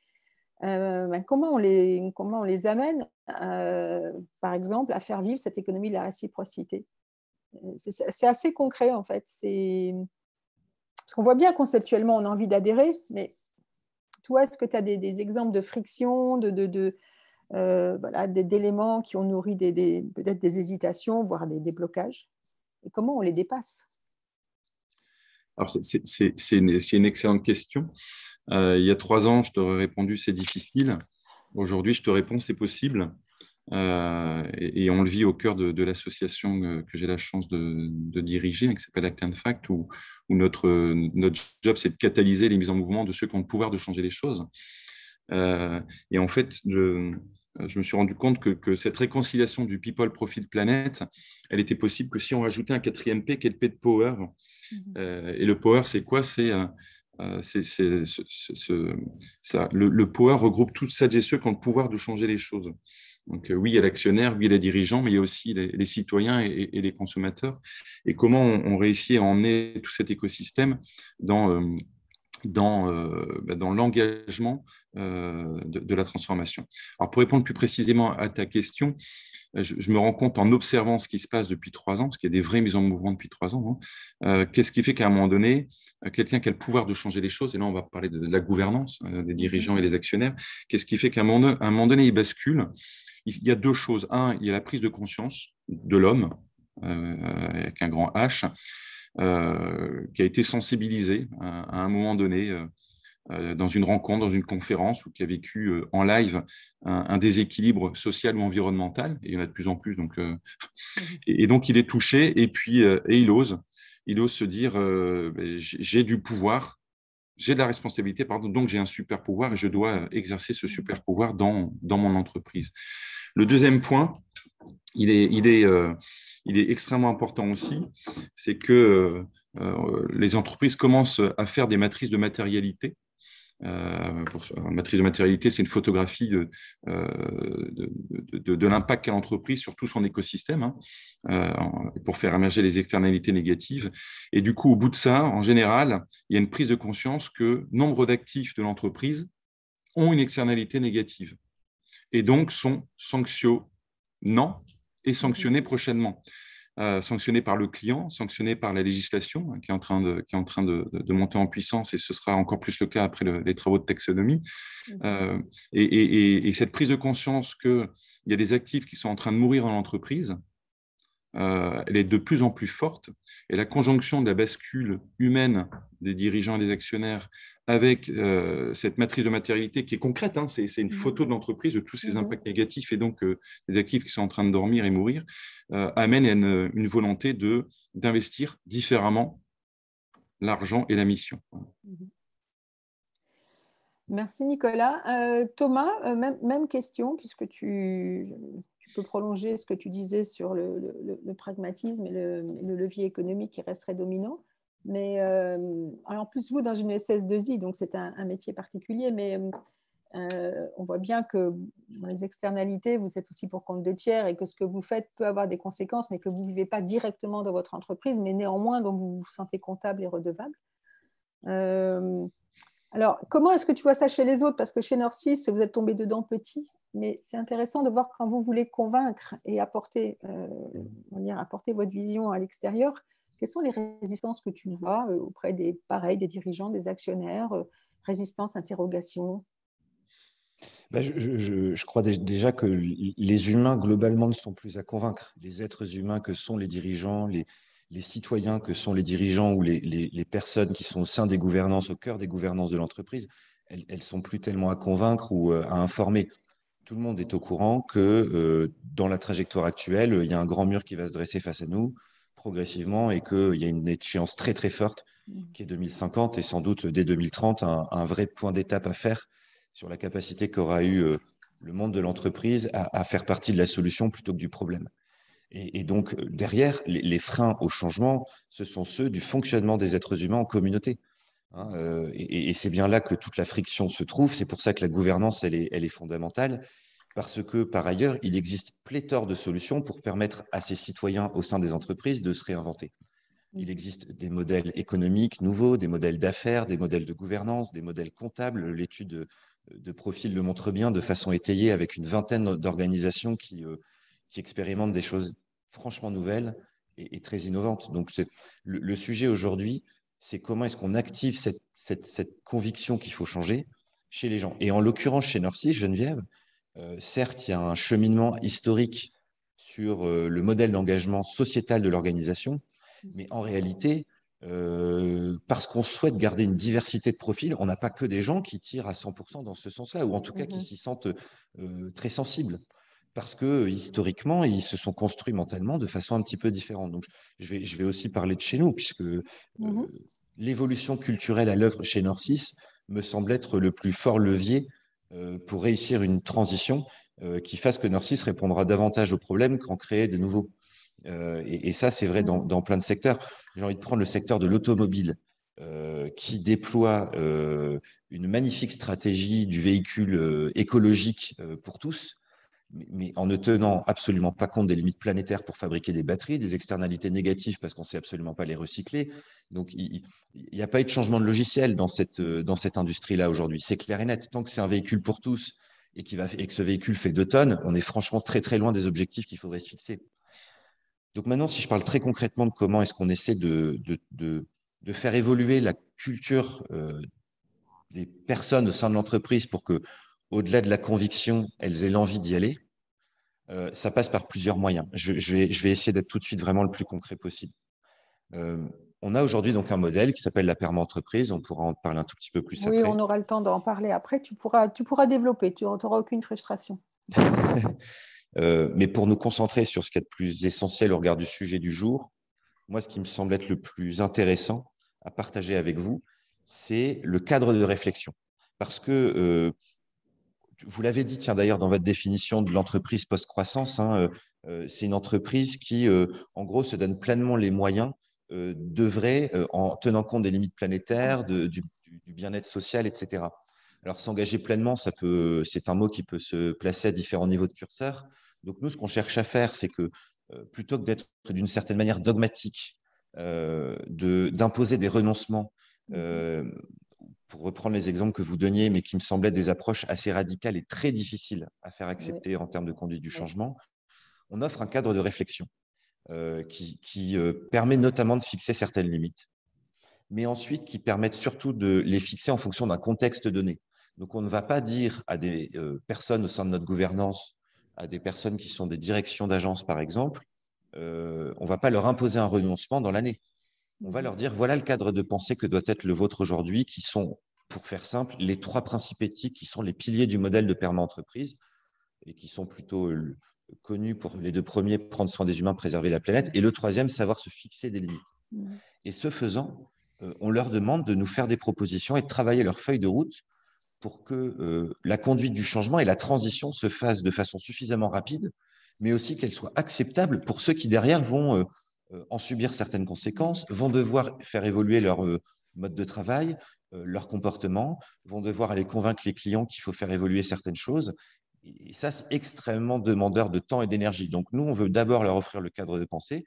comment on les amène, par exemple, à faire vivre cette économie de la réciprocité. C'est assez concret, en fait. Parce qu'on voit bien conceptuellement, on a envie d'adhérer, mais toi, est-ce que tu as des exemples de friction, voilà, d'éléments qui ont nourri peut-être des hésitations, voire des blocages? Et comment on les dépasse? Alors, c'est une excellente question. Il y a 3 ans, je t'aurais répondu c'est difficile. Aujourd'hui, je te réponds c'est possible. Et on le vit au cœur de l'association que j'ai la chance de diriger, qui s'appelle Act and Fact, où notre job, c'est de catalyser les mises en mouvement de ceux qui ont le pouvoir de changer les choses. Et en fait, je me suis rendu compte que cette réconciliation du people, profit, planet, elle était possible que si on rajoutait un 4e P, qui est le P de power. Et le power, c'est quoi? Le power regroupe toutes celles et ceux qui ont le pouvoir de changer les choses. Donc oui, il y a l'actionnaire, oui, il y a les dirigeants, mais il y a aussi les citoyens et les consommateurs. Et comment on réussit à emmener tout cet écosystème dans l'engagement de la transformation. Alors, pour répondre plus précisément à ta question, je me rends compte en observant ce qui se passe depuis 3 ans, parce qu'il y a des vraies mises en mouvement depuis 3 ans, hein, qu'est-ce qui fait qu'à un moment donné, quelqu'un qui a le pouvoir de changer les choses, et là on va parler de la gouvernance, des dirigeants et des actionnaires, qu'est-ce qui fait qu'à un moment donné, il bascule? Il y a 2 choses. Un, il y a la prise de conscience de l'homme, avec un grand H, qui a été sensibilisé à un moment donné dans une rencontre, dans une conférence, ou qui a vécu en live un déséquilibre social ou environnemental, et il y en a de plus en plus, donc, et donc il est touché, et puis et il ose se dire j'ai du pouvoir, j'ai de la responsabilité, pardon, donc j'ai un super pouvoir et je dois exercer ce super pouvoir dans mon entreprise. Le deuxième point, il est extrêmement important aussi, c'est que les entreprises commencent à faire des matrices de matérialité. Une matrice de matérialité, c'est une photographie de l'impact qu'a l'entreprise sur tout son écosystème, hein, pour faire émerger les externalités négatives. Et du coup, au bout de ça, en général, il y a une prise de conscience que nombre d'actifs de l'entreprise ont une externalité négative et donc sont sanctionnants et sanctionnés prochainement. Sanctionné par le client, sanctionné par la législation, hein, qui est en train de monter en puissance, et ce sera encore plus le cas après les travaux de taxonomie. Et cette prise de conscience qu'il y a des actifs qui sont en train de mourir dans l'entreprise, elle est de plus en plus forte. Et la conjonction de la bascule humaine des dirigeants et des actionnaires avec cette matrice de matérialité qui est concrète, hein, c'est une photo de l'entreprise, de tous ces impacts négatifs, et donc des actifs qui sont en train de dormir et mourir, amène à une volonté d'investir différemment l'argent et la mission. Merci Nicolas. Thomas, même question, puisque tu peux prolonger ce que tu disais sur le pragmatisme et le levier économique qui resterait dominant. Mais en plus, vous, dans une SS2I, donc c'est un métier particulier, mais on voit bien que dans les externalités, vous êtes aussi pour compte de tiers, et que ce que vous faites peut avoir des conséquences, mais que vous ne vivez pas directement dans votre entreprise, mais néanmoins, dont vous vous sentez comptable et redevable. Alors, comment est-ce que tu vois ça chez les autres? Parce que chez Norcis, vous êtes tombé dedans petit, mais c'est intéressant de voir quand vous voulez convaincre et apporter votre vision à l'extérieur, quelles sont les résistances que tu vois auprès des dirigeants, des actionnaires, résistance, interrogation? Je crois déjà que les humains, globalement, ne sont plus à convaincre. Les êtres humains que sont les dirigeants, les citoyens que sont les dirigeants ou les personnes qui sont au sein des gouvernances, au cœur des gouvernances de l'entreprise, elles ne sont plus tellement à convaincre ou à informer. Tout le monde est au courant que dans la trajectoire actuelle, il y a un grand mur qui va se dresser face à nous progressivement et qu'il y a une échéance très très forte qui est 2050 et sans doute dès 2030 un vrai point d'étape à faire sur la capacité qu'aura eu le monde de l'entreprise à faire partie de la solution plutôt que du problème. Et donc, derrière, les freins au changement, ce sont ceux du fonctionnement des êtres humains en communauté. Hein, et c'est bien là que toute la friction se trouve. C'est pour ça que la gouvernance, elle est fondamentale, parce que, par ailleurs, il existe pléthore de solutions pour permettre à ces citoyens au sein des entreprises de se réinventer. Il existe des modèles économiques nouveaux, des modèles d'affaires, des modèles de gouvernance, des modèles comptables. L'étude de profil le montre bien de façon étayée avec une vingtaine d'organisations qui expérimentent des choses franchement nouvelles et très innovantes. Donc, le sujet aujourd'hui, c'est comment est-ce qu'on active cette conviction qu'il faut changer chez les gens. Et en l'occurrence, chez Norcis, Geneviève, certes, il y a un cheminement historique sur le modèle d'engagement sociétal de l'organisation, mais en réalité, parce qu'on souhaite garder une diversité de profils, on n'a pas que des gens qui tirent à 100% dans ce sens-là, ou en tout cas qui s'y sentent très sensibles. Parce que historiquement, ils se sont construits mentalement de façon un petit peu différente. Donc, je vais aussi parler de chez nous, puisque l'évolution culturelle à l'œuvre chez Norcis me semble être le plus fort levier pour réussir une transition qui fasse que Norcis répondra davantage aux problèmes qu'en créer de nouveaux. Et ça, c'est vrai dans plein de secteurs. J'ai envie de prendre le secteur de l'automobile, qui déploie une magnifique stratégie du véhicule écologique pour tous, mais en ne tenant absolument pas compte des limites planétaires pour fabriquer des batteries, des externalités négatives parce qu'on ne sait absolument pas les recycler. Donc, il n'y a pas eu de changement de logiciel dans cette industrie-là aujourd'hui. C'est clair et net. Tant que c'est un véhicule pour tous et que ce véhicule fait 2 tonnes, on est franchement très, très loin des objectifs qu'il faudrait se fixer. Donc maintenant, si je parle très concrètement de comment est-ce qu'on essaie de faire évoluer la culture des personnes au sein de l'entreprise pour que, au-delà de la conviction, elles aient l'envie d'y aller, ça passe par plusieurs moyens. Je vais essayer d'être tout de suite vraiment le plus concret possible. On a aujourd'hui donc un modèle qui s'appelle la perma-entreprise. On pourra en parler un tout petit peu plus après. Oui, on aura le temps d'en parler après. Tu pourras développer. Tu n'auras aucune frustration. Mais pour nous concentrer sur ce qui est de plus essentiel au regard du sujet du jour, moi, ce qui me semble être le plus intéressant à partager avec vous, c'est le cadre de réflexion. Parce que, vous l'avez dit, tiens, d'ailleurs, dans votre définition de l'entreprise post-croissance, hein, c'est une entreprise qui, en gros, se donne pleinement les moyens d'œuvrer en tenant compte des limites planétaires, du bien-être social, etc. Alors, s'engager pleinement, c'est un mot qui peut se placer à différents niveaux de curseur. Donc, nous, ce qu'on cherche à faire, c'est que plutôt que d'être d'une certaine manière dogmatique, d'imposer des renoncements, pour reprendre les exemples que vous donniez, mais qui me semblaient des approches assez radicales et très difficiles à faire accepter en termes de conduite du changement, on offre un cadre de réflexion qui permet notamment de fixer certaines limites, mais ensuite qui permettent surtout de les fixer en fonction d'un contexte donné. Donc, on ne va pas dire à des personnes au sein de notre gouvernance, à des personnes qui sont des directions d'agences, par exemple, on ne va pas leur imposer un renoncement dans l'année. On va leur dire, voilà le cadre de pensée que doit être le vôtre aujourd'hui, qui sont, pour faire simple, les 3 principes éthiques qui sont les piliers du modèle de perma-entreprise et qui sont plutôt connus pour les 2 premiers, prendre soin des humains, préserver la planète, et le 3e, savoir se fixer des limites. Et ce faisant, on leur demande de nous faire des propositions et de travailler leur feuille de route pour que la conduite du changement et la transition se fassent de façon suffisamment rapide, mais aussi qu'elle soit acceptable pour ceux qui, derrière, vont en subir certaines conséquences, vont devoir faire évoluer leur mode de travail, leur comportement, vont devoir aller convaincre les clients qu'il faut faire évoluer certaines choses. Et ça, c'est extrêmement demandeur de temps et d'énergie. Donc, nous, on veut d'abord leur offrir le cadre de pensée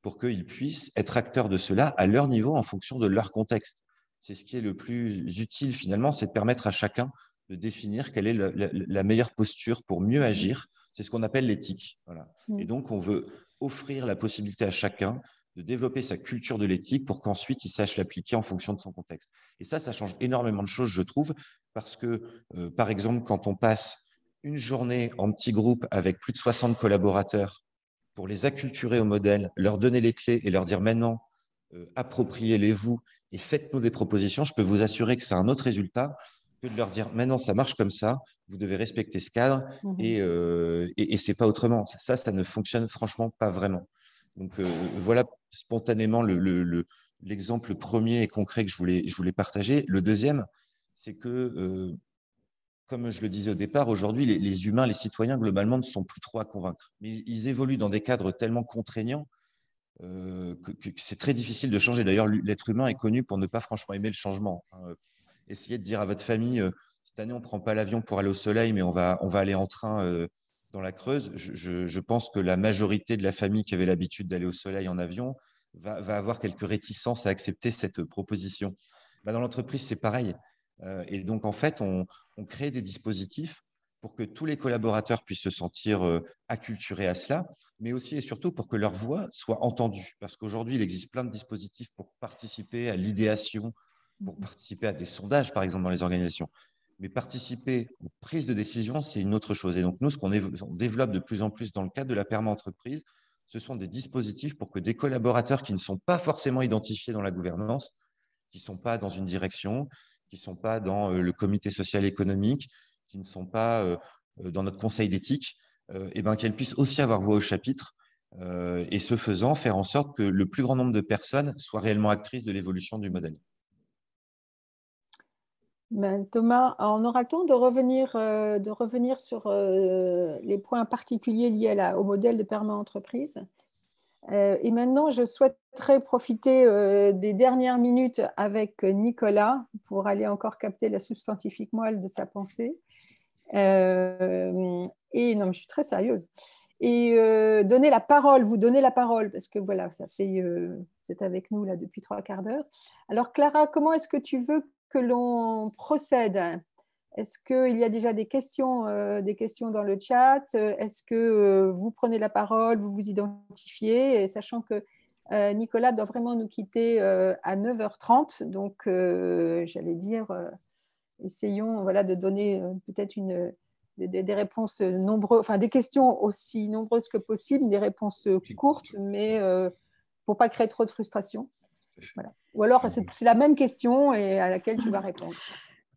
pour qu'ils puissent être acteurs de cela à leur niveau en fonction de leur contexte. C'est ce qui est le plus utile finalement, c'est de permettre à chacun de définir quelle est la meilleure posture pour mieux agir. C'est ce qu'on appelle l'éthique. Voilà. Et donc, on veut offrir la possibilité à chacun de développer sa culture de l'éthique pour qu'ensuite il sache l'appliquer en fonction de son contexte. Et ça change énormément de choses, je trouve, parce que, par exemple, quand on passe une journée en petit groupe avec plus de 60 collaborateurs pour les acculturer au modèle, leur donner les clés et leur dire maintenant, appropriez-les-vous et faites-nous des propositions, je peux vous assurer que c'est un autre résultat que de leur dire maintenant ça marche comme ça, vous devez respecter ce cadre et c'est pas autrement. Ça ne fonctionne franchement pas vraiment. Donc voilà spontanément l'exemple premier et concret que je voulais partager. Le deuxième, c'est que comme je le disais au départ, aujourd'hui, les humains, les citoyens, globalement, ne sont plus trop à convaincre. Mais ils évoluent dans des cadres tellement contraignants que c'est très difficile de changer. D'ailleurs, l'être humain est connu pour ne pas franchement aimer le changement. Essayez de dire à votre famille, cette année, on ne prend pas l'avion pour aller au soleil, mais on va aller en train dans la Creuse. Je pense que la majorité de la famille qui avait l'habitude d'aller au soleil en avion va avoir quelques réticences à accepter cette proposition. Bah, dans l'entreprise, c'est pareil. Et donc, en fait, on crée des dispositifs pour que tous les collaborateurs puissent se sentir acculturés à cela, mais aussi et surtout pour que leur voix soit entendue. Parce qu'aujourd'hui, il existe plein de dispositifs pour participer à l'idéation, pour participer à des sondages, par exemple, dans les organisations. Mais participer aux prises de décision, c'est une autre chose. Et donc, nous, ce qu'on développe de plus en plus dans le cadre de la perma-entreprise, ce sont des dispositifs pour que des collaborateurs qui ne sont pas forcément identifiés dans la gouvernance, qui ne sont pas dans une direction, qui ne sont pas dans le comité social et économique, qui ne sont pas dans notre conseil d'éthique, et ben, qu'elles puissent aussi avoir voix au chapitre et ce faisant, faire en sorte que le plus grand nombre de personnes soient réellement actrices de l'évolution du modèle. Ben, Thomas, on aura le temps de revenir sur les points particuliers liés au modèle de perma-entreprise. Et maintenant, je souhaiterais profiter des dernières minutes avec Nicolas pour aller encore capter la substantifique moelle de sa pensée. Et non, mais je suis très sérieuse. Et vous donner la parole, parce que voilà, ça fait, vous êtes avec nous là depuis 3/4 d'heure. Alors Clara, comment est-ce que tu veux que l'on procède? Est-ce qu'il y a déjà des questions dans le chat? Est-ce que vous prenez la parole, vous vous identifiez, et sachant que Nicolas doit vraiment nous quitter à 9h30, donc j'allais dire, essayons de donner peut-être des réponses nombreuses, enfin des questions aussi nombreuses que possible, des réponses courtes, mais pour ne pas créer trop de frustration. Voilà. Ou alors c'est la même question et à laquelle tu vas répondre.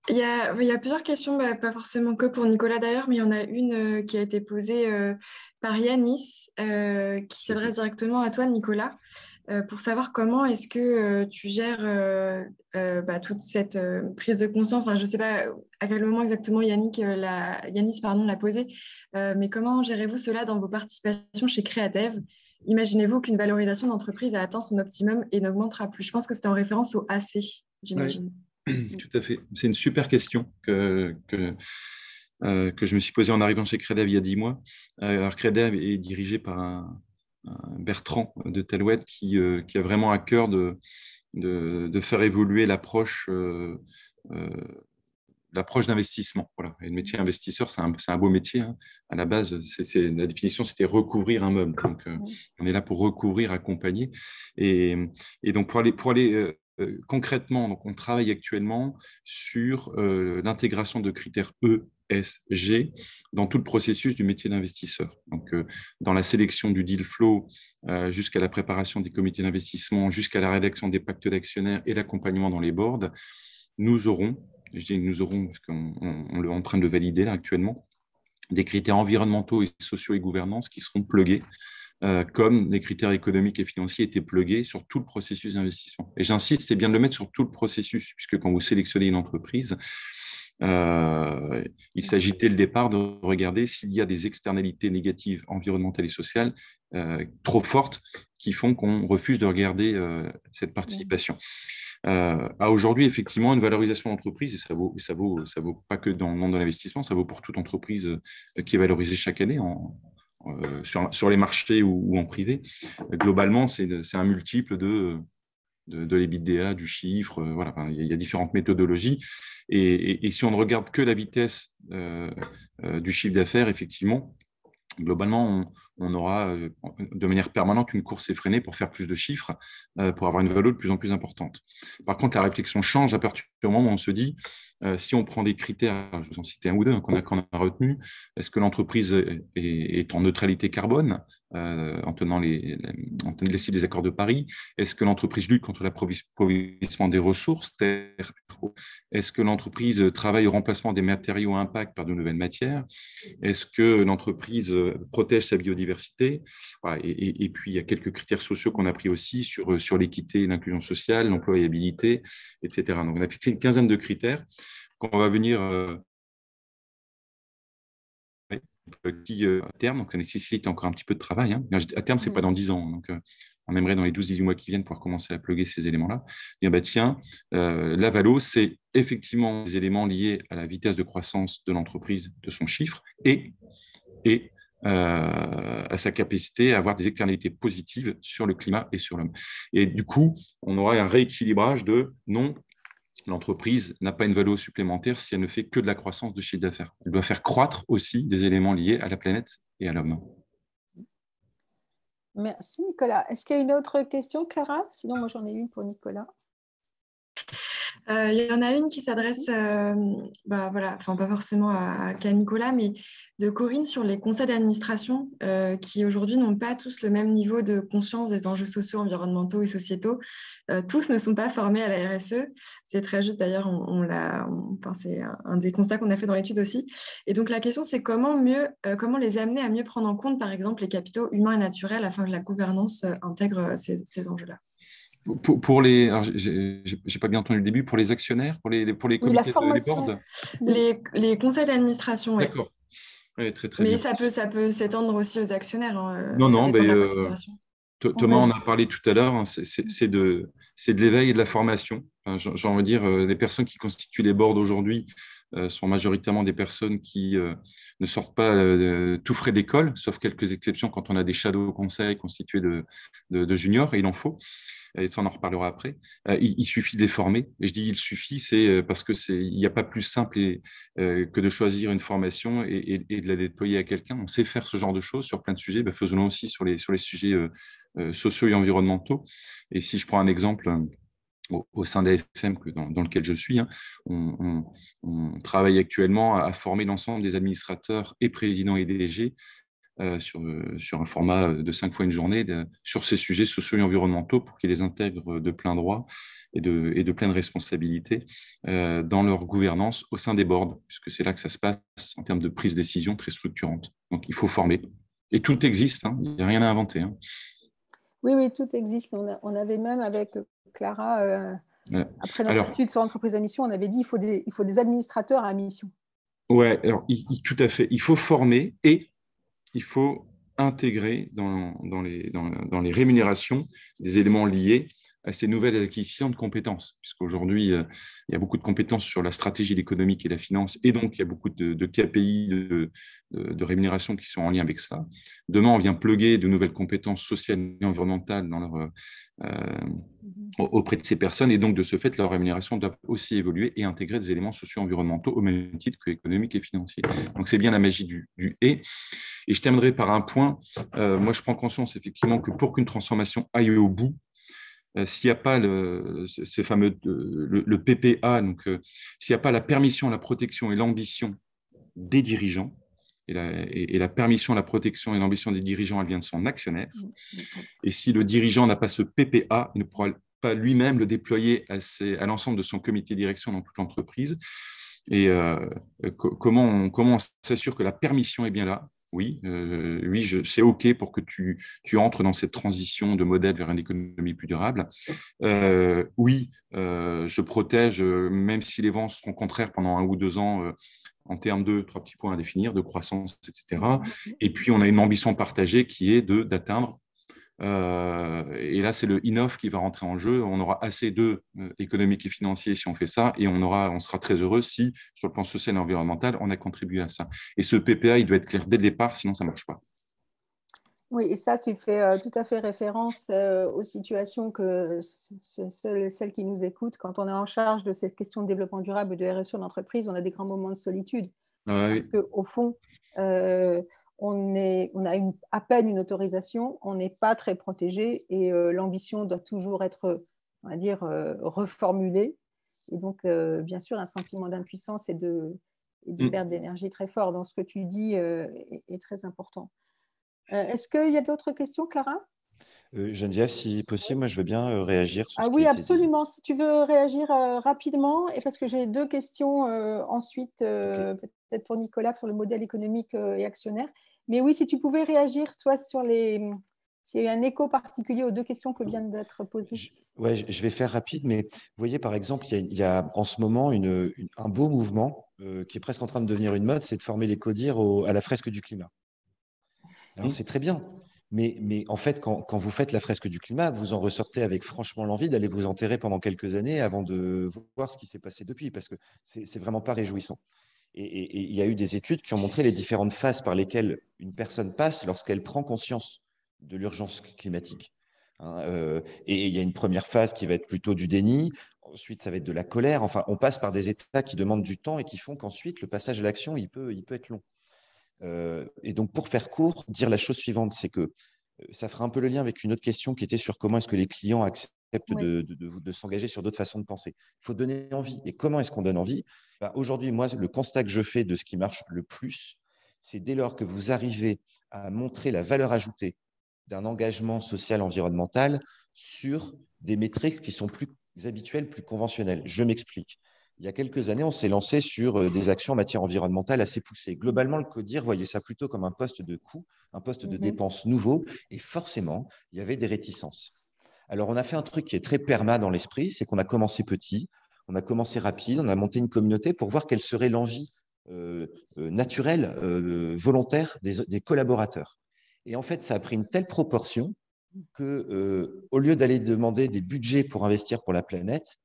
Il y a plusieurs questions, pas forcément que pour Nicolas d'ailleurs, mais il y en a une qui a été posée par Yanis, qui s'adresse directement à toi, Nicolas, pour savoir comment est-ce que tu gères toute cette prise de conscience. Enfin, je ne sais pas à quel moment exactement Yanis l'a posée, mais comment gérez-vous cela dans vos participations chez Créadev? Imaginez-vous qu'une valorisation d'entreprise a atteint son optimum et n'augmentera plus. Je pense que c'était en référence au AC, j'imagine. Ouais. Tout à fait. C'est une super question que je me suis posée en arrivant chez Crédev il y a 10 mois. Alors, Crédev est dirigé par un Bertrand de Tellouet qui a vraiment à cœur de faire évoluer l'approche d'investissement. Voilà. Et le métier investisseur, c'est un beau métier. Hein. À la base, la définition, c'était recouvrir un meuble. Donc, on est là pour recouvrir, accompagner. Et donc, pour aller concrètement, donc on travaille actuellement sur l'intégration de critères ESG dans tout le processus du métier d'investisseur. Donc, dans la sélection du deal flow jusqu'à la préparation des comités d'investissement, jusqu'à la rédaction des pactes d'actionnaires et l'accompagnement dans les boards, nous aurons, je dis nous aurons parce qu'on est en train de le valider là actuellement, des critères environnementaux et sociaux et gouvernance qui seront plugués comme les critères économiques et financiers étaient plugués sur tout le processus d'investissement. Et j'insiste, c'est bien de le mettre sur tout le processus, puisque quand vous sélectionnez une entreprise, il s'agit dès le départ de regarder s'il y a des externalités négatives environnementales et sociales trop fortes qui font qu'on refuse de regarder cette participation. À aujourd'hui, effectivement, une valorisation d'entreprise, et ça vaut pas que dans le monde de l'investissement, ça vaut pour toute entreprise qui est valorisée chaque année sur les marchés ou en privé. Globalement, c'est un multiple de l'EBITDA, du chiffre. Voilà, il y a différentes méthodologies. Et si on ne regarde que la vitesse du chiffre d'affaires, effectivement, globalement, on aura de manière permanente une course effrénée pour faire plus de chiffres, pour avoir une valeur de plus en plus importante. Par contre, la réflexion change à partir du moment où on se dit, si on prend des critères, je vous en citer un ou deux qu'on a retenu, est-ce que l'entreprise est en neutralité carbone en tenant les cibles des accords de Paris? Est-ce que l'entreprise lutte contre l'appauvrissement des ressources? Est-ce que l'entreprise travaille au remplacement des matériaux à impact par de nouvelles matières? Est-ce que l'entreprise protège sa biodiversité? Voilà. Et puis, il y a quelques critères sociaux qu'on a pris aussi sur l'équité, l'inclusion sociale, l'employabilité, etc. Donc, on a fixé une quinzaine de critères qu'on va venir à terme, donc ça nécessite encore un petit peu de travail. Hein. À terme, ce n'est pas dans 10 ans. Donc, on aimerait dans les 12-18 mois qui viennent pouvoir commencer à plugger ces éléments-là. Et bah, tiens, la valo, c'est effectivement des éléments liés à la vitesse de croissance de l'entreprise, de son chiffre, et à sa capacité à avoir des externalités positives sur le climat et sur l'homme. Et du coup, on aura un rééquilibrage de non, l'entreprise n'a pas une valeur supplémentaire si elle ne fait que de la croissance de chiffre d'affaires. Elle doit faire croître aussi des éléments liés à la planète et à l'homme. Merci Nicolas. Est-ce qu'il y a une autre question, Clara? Sinon, moi j'en ai une pour Nicolas. Il y en a une qui s'adresse, voilà, enfin pas forcément qu'à Nicolas, mais de Corinne sur les conseils d'administration qui aujourd'hui n'ont pas tous le même niveau de conscience des enjeux sociaux, environnementaux et sociétaux. Tous ne sont pas formés à la RSE. C'est très juste d'ailleurs, c'est un des constats qu'on a fait dans l'étude aussi. Et donc la question c'est comment les amener à mieux prendre en compte par exemple les capitaux humains et naturels afin que la gouvernance intègre ces enjeux-là. Pour les, j'ai pas bien entendu le début, pour les actionnaires, pour les comités de board, les conseils d'administration, oui. D'accord. Oui, très, très mais bien. ça peut s'étendre aussi aux actionnaires. Non, mais Thomas Oui. en a parlé tout à l'heure, hein, c'est de l'éveil et de la formation. Enfin, j'ai envie de dire, les personnes qui constituent les boards aujourd'hui sont majoritairement des personnes qui ne sortent pas tout frais d'école, sauf quelques exceptions quand on a des shadow conseils constitués de juniors, et il en faut. Et ça, on en reparlera après. Il suffit de les former. Et je dis il suffit, c'est parce que il n'y a pas plus simple que de choisir une formation et de la déployer à quelqu'un. On sait faire ce genre de choses sur plein de sujets. Ben, faisons-le aussi sur les sujets sociaux et environnementaux. Et si je prends un exemple au sein de l'AFM dans lequel je suis, hein, on travaille actuellement à former l'ensemble des administrateurs et présidents et DG sur un format de 5 fois une journée sur ces sujets sociaux et environnementaux pour qu'ils les intègrent de plein droit et de pleine responsabilité dans leur gouvernance au sein des boards, puisque c'est là que ça se passe en termes de prise de décision très structurante. Donc, il faut former. Et tout existe, hein, il n'y a rien à inventer. Hein. Oui, tout existe. On avait même avec Clara, après notre étude sur l'entreprise à mission, on avait dit il faut des administrateurs à mission. Oui, alors tout à fait. Il faut former et il faut intégrer dans les rémunérations des éléments liés à ces nouvelles acquisitions de compétences, puisqu'aujourd'hui, il y a beaucoup de compétences sur la stratégie, l'économique et la finance, et donc il y a beaucoup de KPI de rémunération qui sont en lien avec ça. Demain, on vient plugger de nouvelles compétences sociales et environnementales auprès de ces personnes, et donc de ce fait, leur rémunération doit aussi évoluer et intégrer des éléments socio-environnementaux au même titre que économiques et financiers. Donc c'est bien la magie du et. Et je terminerai par un point. Moi, je prends conscience effectivement que pour qu'une transformation aille au bout, s'il n'y a pas ce fameux le PPA, donc s'il n'y a pas la permission, la protection et l'ambition des dirigeants, et la permission, la protection et l'ambition des dirigeants, elle vient de son actionnaire. Et si le dirigeant n'a pas ce PPA, il ne pourra pas lui-même le déployer à l'ensemble de son comité de direction dans toute l'entreprise. Et comment on s'assure que la permission est bien là? Oui, c'est OK pour que tu entres dans cette transition de modèle vers une économie plus durable. Je protège, même si les vents seront contraires pendant 1 ou 2 ans, en termes de 3 petits points à définir, de croissance, etc. Et puis, on a une ambition partagée qui est d'atteindre. Et là, c'est le INOF qui va rentrer en jeu. On aura assez d'eux économiques et financiers si on fait ça, et on sera très heureux si, sur le plan social et environnemental, on a contribué à ça. Et ce PPA, il doit être clair dès le départ, sinon ça ne marche pas. Oui, et ça, tu fais tout à fait référence aux situations que celles qui nous écoutent, quand on est en charge de cette question de développement durable et de RSE en entreprise, on a des grands moments de solitude. Parce qu'au fond, on a à peine une autorisation, on n'est pas très protégé et l'ambition doit toujours être, on va dire, reformulée. Et donc, bien sûr, un sentiment d'impuissance et de perte d'énergie très fort dans ce que tu dis est très important. Est-ce qu'il y a d'autres questions, Clara? Geneviève, si possible, moi je veux bien réagir sur ce qui Oui, a été dit. absolument. Si tu veux réagir rapidement, et parce que j'ai 2 questions ensuite, Okay. peut-être pour Nicolas, sur le modèle économique et actionnaire. Mais oui, si tu pouvais réagir, toi, s'il y a eu un écho particulier aux 2 questions que viennent d'être posées. Ouais, je vais faire rapide, mais vous voyez, par exemple, il y a en ce moment un beau mouvement qui est presque en train de devenir une mode, c'est de former les CODIR à la fresque du climat. Alors, c'est très bien. Mais en fait, quand vous faites la fresque du climat, vous en ressortez avec franchement l'envie d'aller vous enterrer pendant quelques années avant de voir ce qui s'est passé depuis, parce que c'est vraiment pas réjouissant. Et il y a eu des études qui ont montré les différentes phases par lesquelles une personne passe lorsqu'elle prend conscience de l'urgence climatique. Et il y a une première phase qui va être plutôt du déni. Ensuite, ça va être de la colère. Enfin, on passe par des états qui demandent du temps et qui font qu'ensuite, le passage à l'action, il peut être long. Et donc, pour faire court, dire la chose suivante, c'est que ça fera un peu le lien avec une autre question qui était sur comment est-ce que les clients acceptent de s'engager sur d'autres façons de penser. Il faut donner envie. Et comment est-ce qu'on donne envie? Aujourd'hui, moi, le constat que je fais de ce qui marche le plus, c'est dès lors que vous arrivez à montrer la valeur ajoutée d'un engagement social environnemental sur des métriques qui sont plus habituelles, plus conventionnelles. Je m'explique. Il y a quelques années, on s'est lancé sur des actions en matière environnementale assez poussées. Globalement, le CODIR voyait ça plutôt comme un poste de coût, un poste de dépense nouveau, et forcément, il y avait des réticences. Alors, on a fait un truc qui est très perma dans l'esprit, c'est qu'on a commencé petit, on a commencé rapide, on a monté une communauté pour voir quelle serait l'envie naturelle, volontaire des collaborateurs. Et en fait, ça a pris une telle proportion que, au lieu d'aller demander des budgets pour investir pour la planète,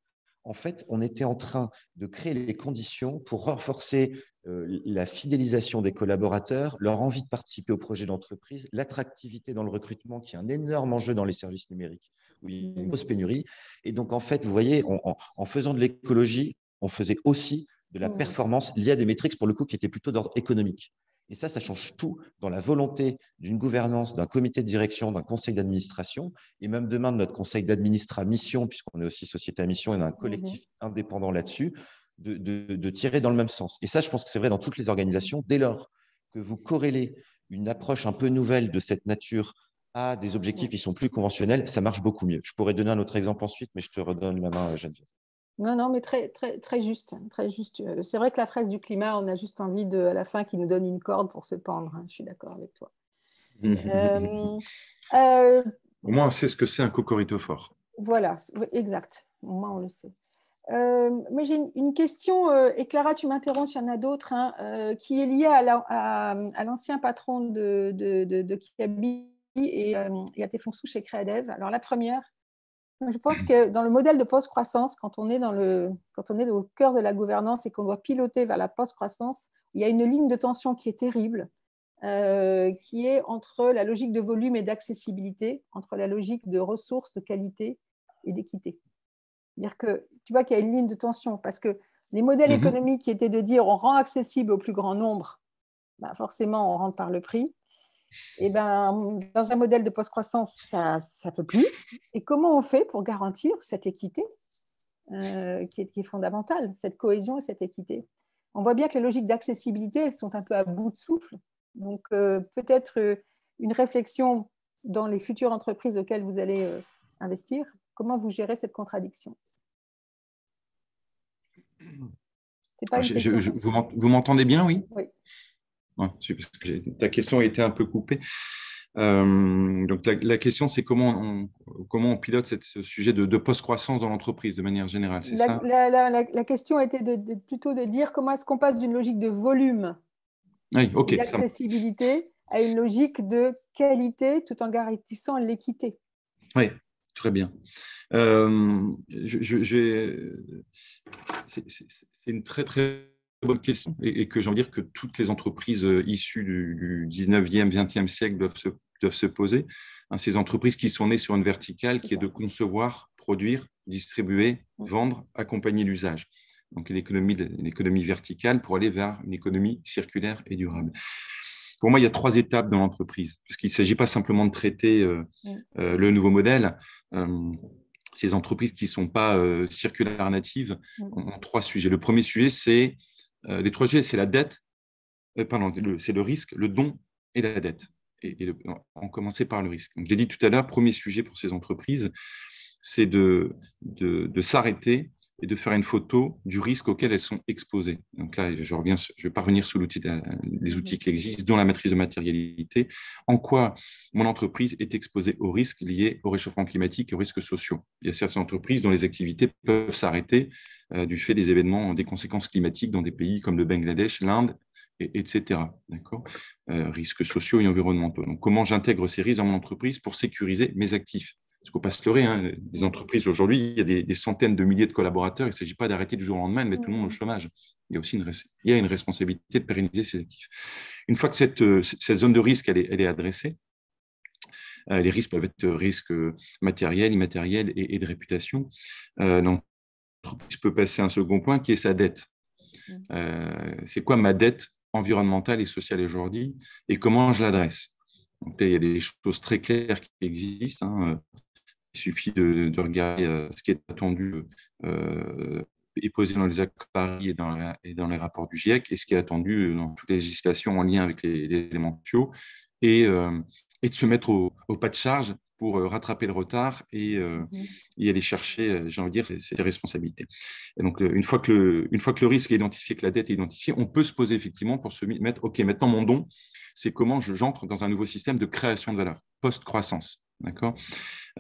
en fait, on était en train de créer les conditions pour renforcer la fidélisation des collaborateurs, leur envie de participer au projet d'entreprise, l'attractivité dans le recrutement, qui est un énorme enjeu dans les services numériques, où il y a une grosse pénurie. Et donc, en fait, vous voyez, en faisant de l'écologie, on faisait aussi de la performance liée à des métriques, pour le coup, qui étaient plutôt d'ordre économique. Et ça change tout dans la volonté d'une gouvernance, d'un comité de direction, d'un conseil d'administration, et même demain de notre conseil d'administration, puisqu'on est aussi société à mission et on a un collectif indépendant là-dessus, de tirer dans le même sens. Et ça, je pense que c'est vrai dans toutes les organisations. Dès lors que vous corrélez une approche un peu nouvelle de cette nature à des objectifs qui sont plus conventionnels, ça marche beaucoup mieux. Je pourrais donner un autre exemple ensuite, mais je te redonne la main, Geneviève. Non, mais très, très, très juste, très juste. C'est vrai que la fresque du climat, on a juste envie à la fin, qu'ils nous donne une corde pour se pendre. Je suis d'accord avec toi. Au moins, on sait ce que c'est un cocorico fort. Voilà, exact. Au moins, on le sait. Moi, j'ai une question, et Clara, tu m'interromps s'il y en a d'autres, qui est liée à l'ancien patron de Kiabi et à tes fonctions chez Créadev. Alors, la première, je pense que dans le modèle de post-croissance, quand on est au cœur de la gouvernance et qu'on doit piloter vers la post-croissance, il y a une ligne de tension qui est terrible, qui est entre la logique de volume et d'accessibilité, entre la logique de ressources, de qualité et d'équité. C'est-à-dire que tu vois qu'il y a une ligne de tension, parce que les modèles économiques qui étaient de dire on rend accessible au plus grand nombre, forcément on rentre par le prix. Et dans un modèle de post-croissance, ça ne peut plus. Et comment on fait pour garantir cette équité qui est fondamentale, cette cohésion et cette équité? On voit bien que les logiques d'accessibilité, elles sont un peu à bout de souffle. Donc, peut-être une réflexion dans les futures entreprises auxquelles vous allez investir. Comment vous gérez cette contradiction? C'est pas une question. Vous m'entendez bien, oui? Oui. Ouais, parce que ta question a été un peu coupée. Donc la question, c'est comment on pilote ce sujet de post-croissance dans l'entreprise de manière générale, c'est ça? La question était plutôt de dire comment est-ce qu'on passe d'une logique de volume et d'accessibilité à une logique de qualité tout en garantissant l'équité. Oui, très bien. C'est une très, très bonne question et que j'ai envie de dire que toutes les entreprises issues du 19e, 20e siècle doivent se poser. Ces entreprises qui sont nées sur une verticale qui est de concevoir, produire, distribuer, vendre, accompagner l'usage. Donc l'économie verticale pour aller vers une économie circulaire et durable. pour moi, il y a 3 étapes dans l'entreprise, puisqu'il ne s'agit pas simplement de traiter le nouveau modèle. Ces entreprises qui ne sont pas circulaires natives ont 3 sujets. Le premier sujet, c'est les 3 sujets, c'est la dette, c'est le risque, le don et la dette. On commençait par le risque. J'ai dit tout à l'heure, premier sujet pour ces entreprises, c'est de s'arrêter et de faire une photo du risque auquel elles sont exposées. Donc là, je vais pas revenir sur les outils qui existent, dont la matrice de matérialité. En quoi mon entreprise est exposée aux risques liés au réchauffement climatique et aux risques sociaux. Il y a certaines entreprises dont les activités peuvent s'arrêter du fait des événements, des conséquences climatiques dans des pays comme le Bangladesh, l'Inde, etc. D'accord, risques sociaux et environnementaux. Donc, comment j'intègre ces risques dans mon entreprise pour sécuriser mes actifs? Il ne faut pas se leurrer. Hein. Les entreprises, aujourd'hui, il y a des centaines de milliers de collaborateurs. Il ne s'agit pas d'arrêter du jour au lendemain et de mettre tout le monde au chômage. Il y a aussi une responsabilité de pérenniser ces actifs. Une fois que cette zone de risque elle est adressée, les risques peuvent être risques matériels, immatériels et de réputation. L'entreprise peut passer à un second point qui est sa dette. C'est quoi ma dette environnementale et sociale aujourd'hui et comment je l'adresse? Donc là, il y a des choses très claires qui existent. Hein. Il suffit de regarder ce qui est attendu et posé dans les accords de Paris et dans les rapports du GIEC et ce qui est attendu dans toutes les législations en lien avec les éléments sociaux et de se mettre au pas de charge pour rattraper le retard et aller chercher, j'ai envie de dire, ces responsabilités. Et donc, une fois que le risque est identifié, que la dette est identifiée, on peut se poser effectivement pour se mettre, OK, maintenant mon don, c'est comment j'entre dans un nouveau système de création de valeur, post-croissance. D'accord ?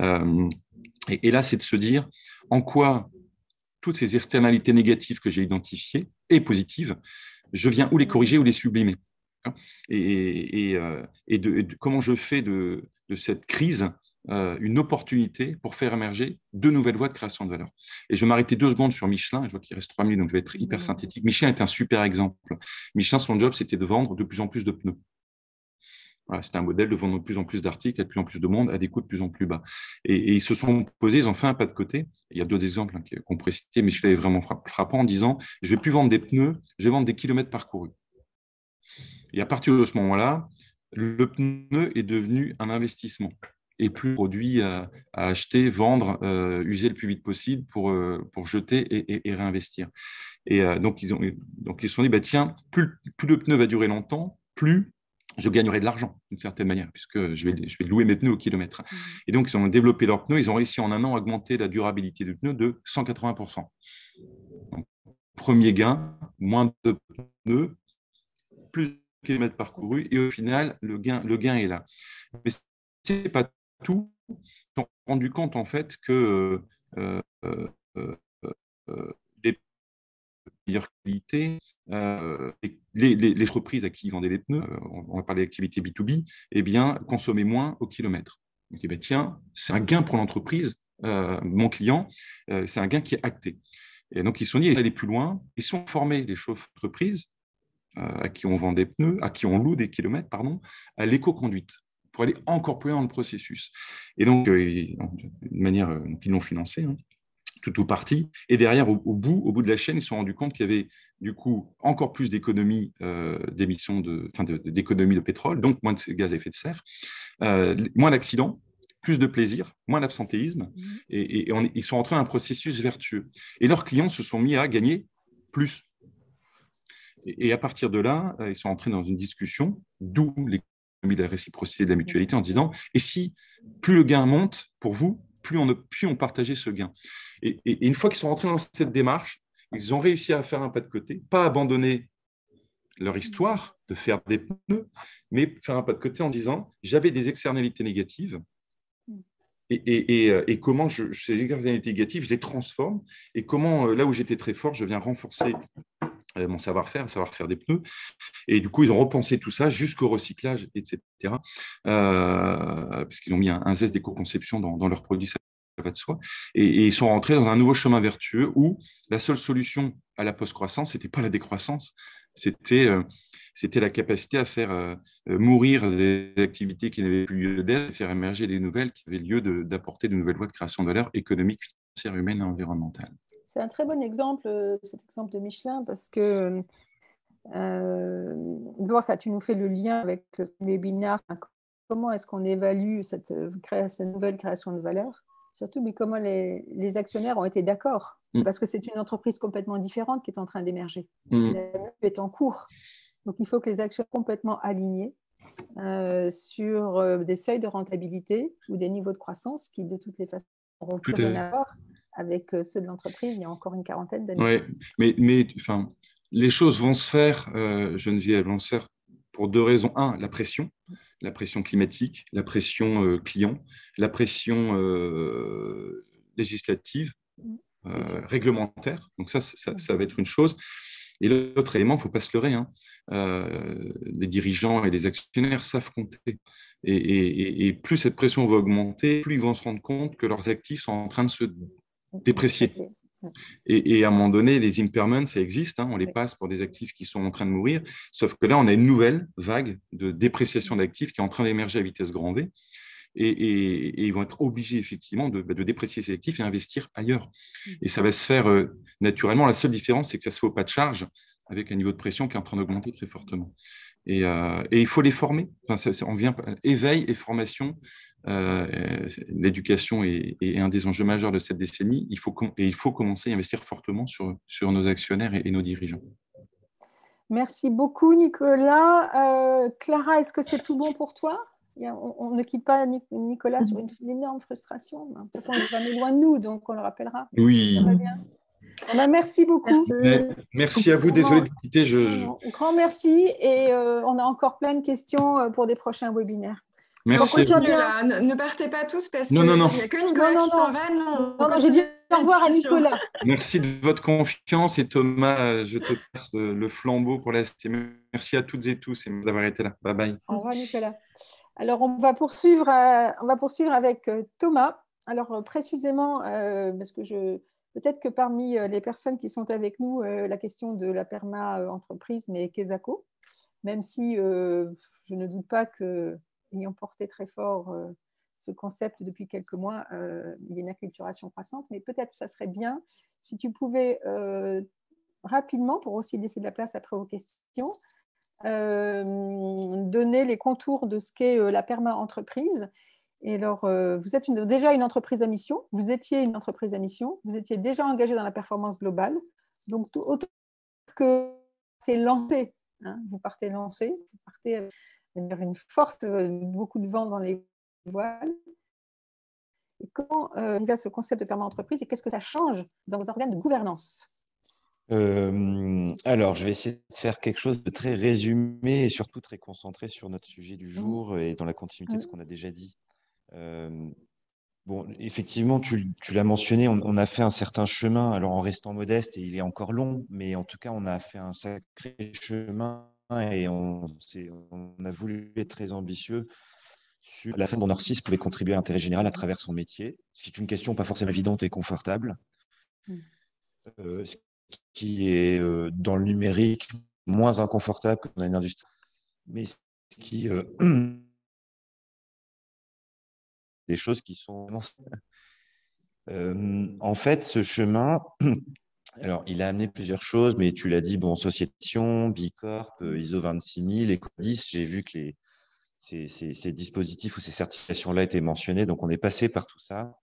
Et là, c'est de se dire en quoi toutes ces externalités négatives que j'ai identifiées et positives, je viens ou les corriger ou les sublimer. Et comment je fais de cette crise une opportunité pour faire émerger de nouvelles voies de création de valeur. Et je vais m'arrêter 2 secondes sur Michelin, je vois qu'il reste 3 minutes, donc je vais être hyper synthétique. Michelin est un super exemple. Michelin, son job, c'était de vendre de plus en plus de pneus. Voilà, c'était un modèle de vendre de plus en plus d'articles, à de plus en plus de monde, à des coûts de plus en plus bas. Et ils se sont posés, ils ont fait un pas de côté. Il y a d'autres exemples qu'on pourrait citer, mais Michelin est vraiment frappant en disant, je ne vais plus vendre des pneus, je vais vendre des kilomètres parcourus. Et à partir de ce moment-là, le pneu est devenu un investissement et plus un produit à acheter, vendre, user le plus vite possible pour jeter et réinvestir. Et donc, ils se sont dit, bah, tiens, plus le pneu va durer longtemps, plus je gagnerai de l'argent, d'une certaine manière, puisque je vais louer mes pneus au kilomètre. Et donc, ils ont développé leurs pneus, ils ont réussi en un an à augmenter la durabilité du pneu de 180%. Donc, premier gain, moins de pneus, plus de kilomètres parcourus, et au final, le gain est là. Mais ce n'est pas tout. Ils se sont rendu compte, en fait, que les meilleure qualité, les entreprises à qui ils vendaient les pneus, on va parler d'activité B2B, eh bien, consommaient moins au kilomètre. Donc, eh bien, tiens, c'est un gain pour l'entreprise, mon client, c'est un gain qui est acté. Et donc, ils se sont dit, aller plus loin, ils sont formés, les chauffeurs d'entreprise, à qui on vend des pneus, à qui on loue des kilomètres, pardon, à l'éco-conduite, pour aller encore plus loin dans le processus. Et donc, d'une manière, ils l'ont financé, hein, tout ou partie. Et derrière, au bout de la chaîne, ils se sont rendus compte qu'il y avait du coup encore plus d'économies d'émissions d'économies de pétrole, donc moins de gaz à effet de serre, moins d'accidents, plus de plaisir, moins d'absentéisme, et ils sont entrés dans un processus vertueux. Et leurs clients se sont mis à gagner plus. Et à partir de là, ils sont entrés dans une discussion, d'où l'économie de la réciprocité de la mutualité, en disant, et si plus le gain monte pour vous, plus on partageait ce gain. Et une fois qu'ils sont rentrés dans cette démarche, ils ont réussi à faire un pas de côté, pas abandonner leur histoire de faire des pneus, mais faire un pas de côté en disant, j'avais des externalités négatives, et comment ces externalités négatives, je les transforme, et comment, là où j'étais très fort, je viens renforcer mon savoir-faire des pneus. Et du coup, ils ont repensé tout ça jusqu'au recyclage, etc. Parce qu'ils ont mis un zeste d'éco-conception dans leurs produits, ça va de soi. Et ils sont rentrés dans un nouveau chemin vertueux où la seule solution à la post-croissance, ce n'était pas la décroissance, c'était la capacité à faire mourir des activités qui n'avaient plus lieu d'être et faire émerger des nouvelles qui avaient lieu d'apporter de nouvelles voies de création de valeur économique, financière, humaine et environnementale. C'est un très bon exemple, cet exemple de Michelin, parce que d'abord, ça, tu nous fais le lien avec le webinaire. Comment est-ce qu'on évalue cette nouvelle création de valeur? Surtout, mais comment les actionnaires ont été d'accord? Parce que c'est une entreprise complètement différente qui est en train d'émerger. La MUP est en cours. Donc, il faut que les actions soient complètement alignées sur des seuils de rentabilité ou des niveaux de croissance qui, de toutes les façons, n'auront plus rien à voir avec ceux de l'entreprise il y a encore une quarantaine d'années. Oui, mais enfin, les choses vont se faire, Geneviève, vont se faire pour deux raisons. Un, la pression climatique, la pression client, la pression législative, réglementaire. Donc ça va être une chose. Et l'autre élément, il ne faut pas se leurrer, hein. Les dirigeants et les actionnaires savent compter. Et plus cette pression va augmenter, plus ils vont se rendre compte que leurs actifs sont en train de se déprécier. Et à un moment donné, les impairments, ça existe, hein, on les passe pour des actifs qui sont en train de mourir, sauf que là, on a une nouvelle vague de dépréciation d'actifs qui est en train d'émerger à vitesse grand V. Et ils vont être obligés effectivement de déprécier ces actifs et investir ailleurs. Et ça va se faire naturellement. La seule différence, c'est que ça se fait au pas de charge avec un niveau de pression qui est en train d'augmenter très fortement. Et il faut les former. Enfin, on vient éveil et formation. L'éducation est un des enjeux majeurs de cette décennie. Il faut commencer à investir fortement sur nos actionnaires et nos dirigeants. Merci beaucoup, Nicolas. Clara, est-ce que c'est tout bon pour toi? On ne quitte pas Nicolas sur une énorme frustration. De toute façon, il n'est jamais loin de nous, donc on le rappellera. Oui. Ça va bien. Merci beaucoup. Merci à vous. Désolé de vous quitter. Grand merci. Et on a encore plein de questions pour des prochains webinaires. Merci. Là. Ne partez pas tous parce qu'il n'y a que Nicolas qui s'en va. Non, j'ai dit au revoir à Nicolas. Merci de votre confiance. Et Thomas, je te passe le flambeau pour la ST. Merci à toutes et tous d'avoir été là. Bye bye. Au revoir, Nicolas. Alors, on va poursuivre avec Thomas. Alors, précisément, parce que peut-être que parmi les personnes qui sont avec nous, la question de la perma-entreprise, mais Kesako, même si je ne doute pas qu'ayant porté très fort ce concept depuis quelques mois, il y a une acculturation croissante, mais peut-être ça serait bien si tu pouvais rapidement, pour aussi laisser de la place après aux questions, donner les contours de ce qu'est la perma-entreprise. Et alors, vous êtes déjà une entreprise à mission, vous étiez une entreprise à mission, vous étiez déjà engagé dans la performance globale, donc autant que c'est lancé, hein, vous partez lancé, vous partez avec une force, beaucoup de vent dans les voiles. Et comment il va ce concept de perma-entreprise et qu'est-ce que ça change dans vos organes de gouvernance? Alors, je vais essayer de faire quelque chose de très résumé et surtout très concentré sur notre sujet du jour et dans la continuité de ce qu'on a déjà dit. Bon, effectivement, tu l'as mentionné, on a fait un certain chemin, alors en restant modeste, et il est encore long, mais en tout cas, on a fait un sacré chemin et on a voulu être très ambitieux sur la façon dont Narcisse pouvait contribuer à l'intérêt général à travers son métier, ce qui est une question pas forcément évidente et confortable. Ce qui est dans le numérique moins inconfortable que dans une industrie, mais ce qui des choses qui sont en fait, ce chemin, alors il a amené plusieurs choses, mais tu l'as dit, bon, Société, Bicorp, ISO 26000, Ecodis, j'ai vu que ces dispositifs ou ces certifications-là étaient mentionnés, donc on est passé par tout ça.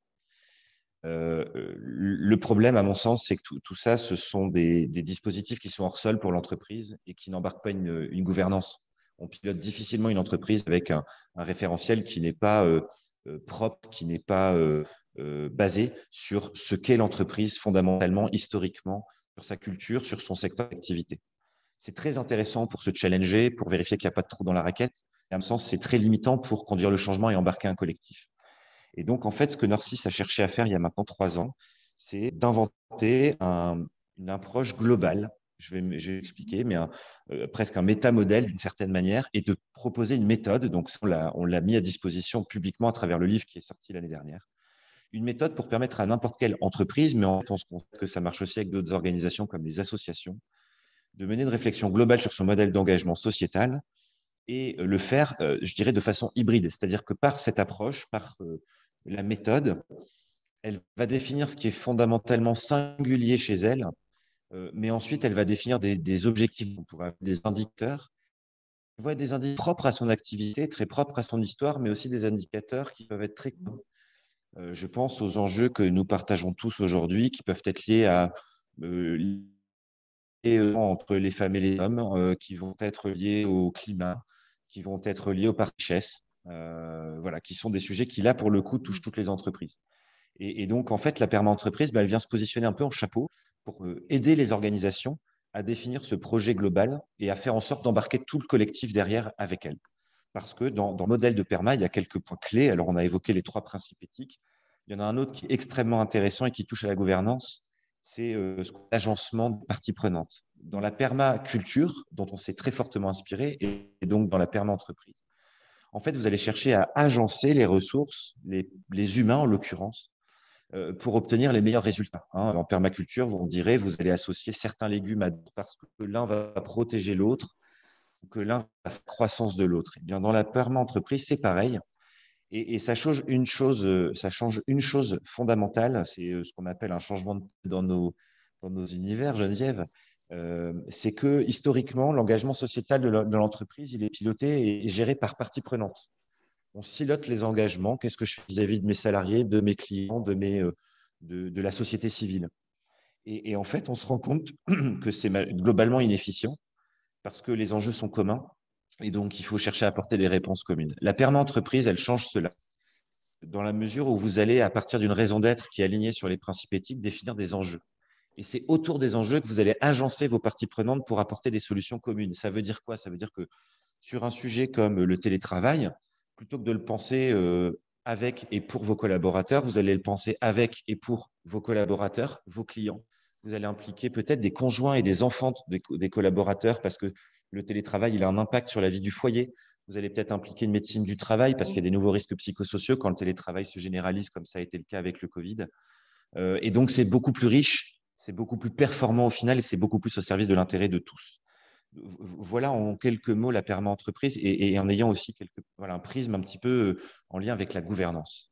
Le problème, à mon sens, c'est que tout ça, ce sont des dispositifs qui sont hors sol pour l'entreprise et qui n'embarquent pas une gouvernance. On pilote difficilement une entreprise avec un référentiel qui n'est pas propre, qui n'est pas basé sur ce qu'est l'entreprise fondamentalement, historiquement, sur sa culture, sur son secteur d'activité. C'est très intéressant pour se challenger, pour vérifier qu'il n'y a pas de trou dans la raquette. Et à mon sens, c'est très limitant pour conduire le changement et embarquer un collectif. Et donc, en fait, ce que Narcisse a cherché à faire il y a maintenant 3 ans, c'est d'inventer une approche globale, je vais expliquer, mais presque un métamodèle d'une certaine manière, et de proposer une méthode. Donc, on l'a mis à disposition publiquement à travers le livre qui est sorti l'année dernière. Une méthode pour permettre à n'importe quelle entreprise, mais en fait, on se constate que ça marche aussi avec d'autres organisations comme les associations, de mener une réflexion globale sur son modèle d'engagement sociétal et le faire, je dirais, de façon hybride. C'est-à-dire que par cette approche, par la méthode, elle va définir ce qui est fondamentalement singulier chez elle, mais ensuite, elle va définir des objectifs, on pourrait appeler des indicateurs, voit des indicateurs propres à son activité, très propres à son histoire, mais aussi des indicateurs qui peuvent être très communs. Je pense aux enjeux que nous partageons tous aujourd'hui, qui peuvent être liés à entre les femmes et les hommes, qui vont être liés au climat, qui vont être liés aux richesses, voilà, qui sont des sujets qui, là, pour le coup, touchent toutes les entreprises. Et donc, en fait, la perma-entreprise, elle vient se positionner un peu en chapeau pour aider les organisations à définir ce projet global et à faire en sorte d'embarquer tout le collectif derrière avec elle. Parce que dans le modèle de PERMA, il y a quelques points clés. Alors, on a évoqué les 3 principes éthiques. Il y en a un autre qui est extrêmement intéressant et qui touche à la gouvernance, c'est l'agencement de parties prenantes. Dans la permaculture, dont on s'est très fortement inspiré, et donc dans la perma-entreprise, en fait, vous allez chercher à agencer les ressources, les humains en l'occurrence, pour obtenir les meilleurs résultats. En permaculture, on dirait vous allez associer certains légumes à d'autres parce que l'un va protéger l'autre, que l'un va faire la croissance de l'autre. Eh bien, dans la perma-entreprise, c'est pareil. Et ça change une chose fondamentale, c'est ce qu'on appelle un changement dans nos univers, Geneviève. C'est que historiquement, l'engagement sociétal de l'entreprise, il est piloté et géré par partie prenante. On silote les engagements. Qu'est-ce que je fais vis-à-vis de mes salariés, de mes clients, de la société civile? Et en fait, on se rend compte que c'est globalement inefficient parce que les enjeux sont communs et donc il faut chercher à apporter des réponses communes. La perma-entreprise, elle change cela dans la mesure où vous allez, à partir d'une raison d'être qui est alignée sur les principes éthiques, définir des enjeux. Et c'est autour des enjeux que vous allez agencer vos parties prenantes pour apporter des solutions communes. Ça veut dire quoi? Ça veut dire que sur un sujet comme le télétravail, plutôt que de le penser avec et pour vos collaborateurs, vous allez le penser avec et pour vos collaborateurs, vos clients. Vous allez impliquer peut-être des conjoints et des enfants des collaborateurs parce que le télétravail, il a un impact sur la vie du foyer. Vous allez peut-être impliquer une médecine du travail parce qu'il y a des nouveaux risques psychosociaux quand le télétravail se généralise, comme ça a été le cas avec le Covid. Et donc, c'est beaucoup plus riche, c'est beaucoup plus performant au final et c'est beaucoup plus au service de l'intérêt de tous. Voilà en quelques mots la perma-entreprise et en ayant aussi un prisme un petit peu en lien avec la gouvernance.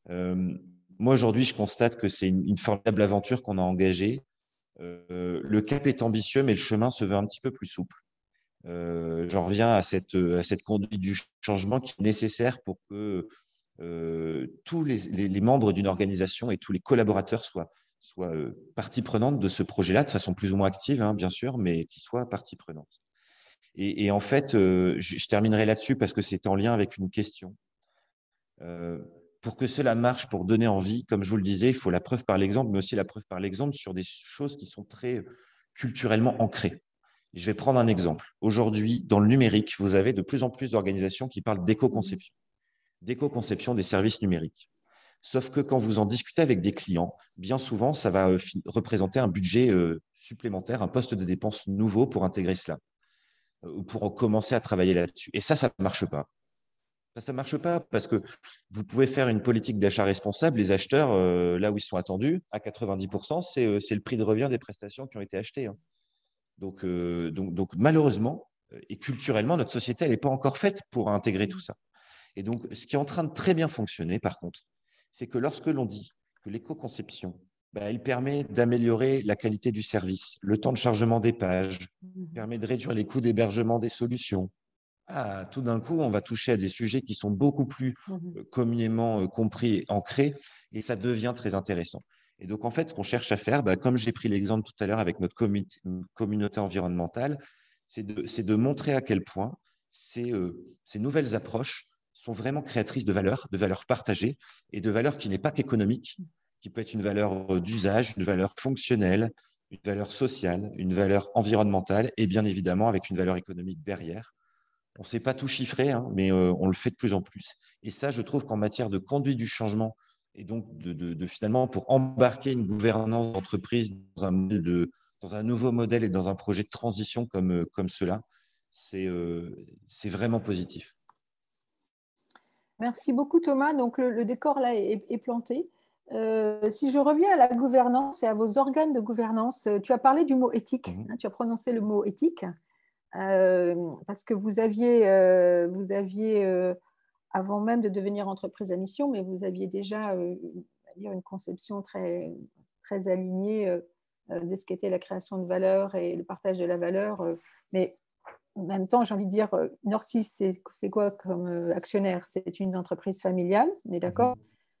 Moi, aujourd'hui, je constate que c'est une formidable aventure qu'on a engagée. Le cap est ambitieux, mais le chemin se veut un petit peu plus souple. J'en reviens à cette conduite du changement qui est nécessaire pour que tous les membres d'une organisation et tous les collaborateurs soient partie prenante de ce projet-là, de façon plus ou moins active, bien sûr, mais qui soient partie prenante. Et en fait, je terminerai là-dessus parce que c'est en lien avec une question. Pour que cela marche, pour donner envie, comme je vous le disais, il faut la preuve par l'exemple, mais aussi la preuve par l'exemple sur des choses qui sont très culturellement ancrées. Je vais prendre un exemple. Aujourd'hui, dans le numérique, vous avez de plus en plus d'organisations qui parlent d'éco-conception des services numériques. Sauf que quand vous en discutez avec des clients, bien souvent, ça va représenter un budget supplémentaire, un poste de dépense nouveau pour intégrer cela, pour commencer à travailler là-dessus. Et ça ne marche pas. Ça ne marche pas parce que vous pouvez faire une politique d'achat responsable. Les acheteurs, là où ils sont attendus, à 90%, c'est le prix de revient des prestations qui ont été achetées. Donc, malheureusement, et culturellement, notre société n'est pas encore faite pour intégrer tout ça. Et donc, ce qui est en train de très bien fonctionner, par contre, c'est que lorsque l'on dit que l'éco-conception, elle permet d'améliorer la qualité du service, le temps de chargement des pages, permet de réduire les coûts d'hébergement des solutions. Tout d'un coup, on va toucher à des sujets qui sont beaucoup plus communément compris et ancrés, et ça devient très intéressant. Et donc, en fait, ce qu'on cherche à faire, comme j'ai pris l'exemple tout à l'heure avec notre communauté environnementale, c'est de montrer à quel point ces nouvelles approches sont vraiment créatrices de valeurs partagées et de valeurs qui n'est pas qu'économique, qui peut être une valeur d'usage, une valeur fonctionnelle, une valeur sociale, une valeur environnementale et bien évidemment avec une valeur économique derrière. On ne sait pas tout chiffrer, mais on le fait de plus en plus. Et ça, je trouve qu'en matière de conduite du changement, et donc finalement, pour embarquer une gouvernance d'entreprise dans un nouveau modèle et dans un projet de transition comme cela, c'est vraiment positif. Merci beaucoup Thomas. Donc le décor là est planté. Si je reviens à la gouvernance et à vos organes de gouvernance, tu as parlé du mot éthique, tu as prononcé le mot éthique. Parce que vous aviez avant même de devenir entreprise à mission, mais vous aviez déjà une conception très, très alignée de ce qu'était la création de valeur et le partage de la valeur. Mais en même temps, j'ai envie de dire, Norcis, c'est quoi comme actionnaire? C'est une entreprise familiale, on est d'accord?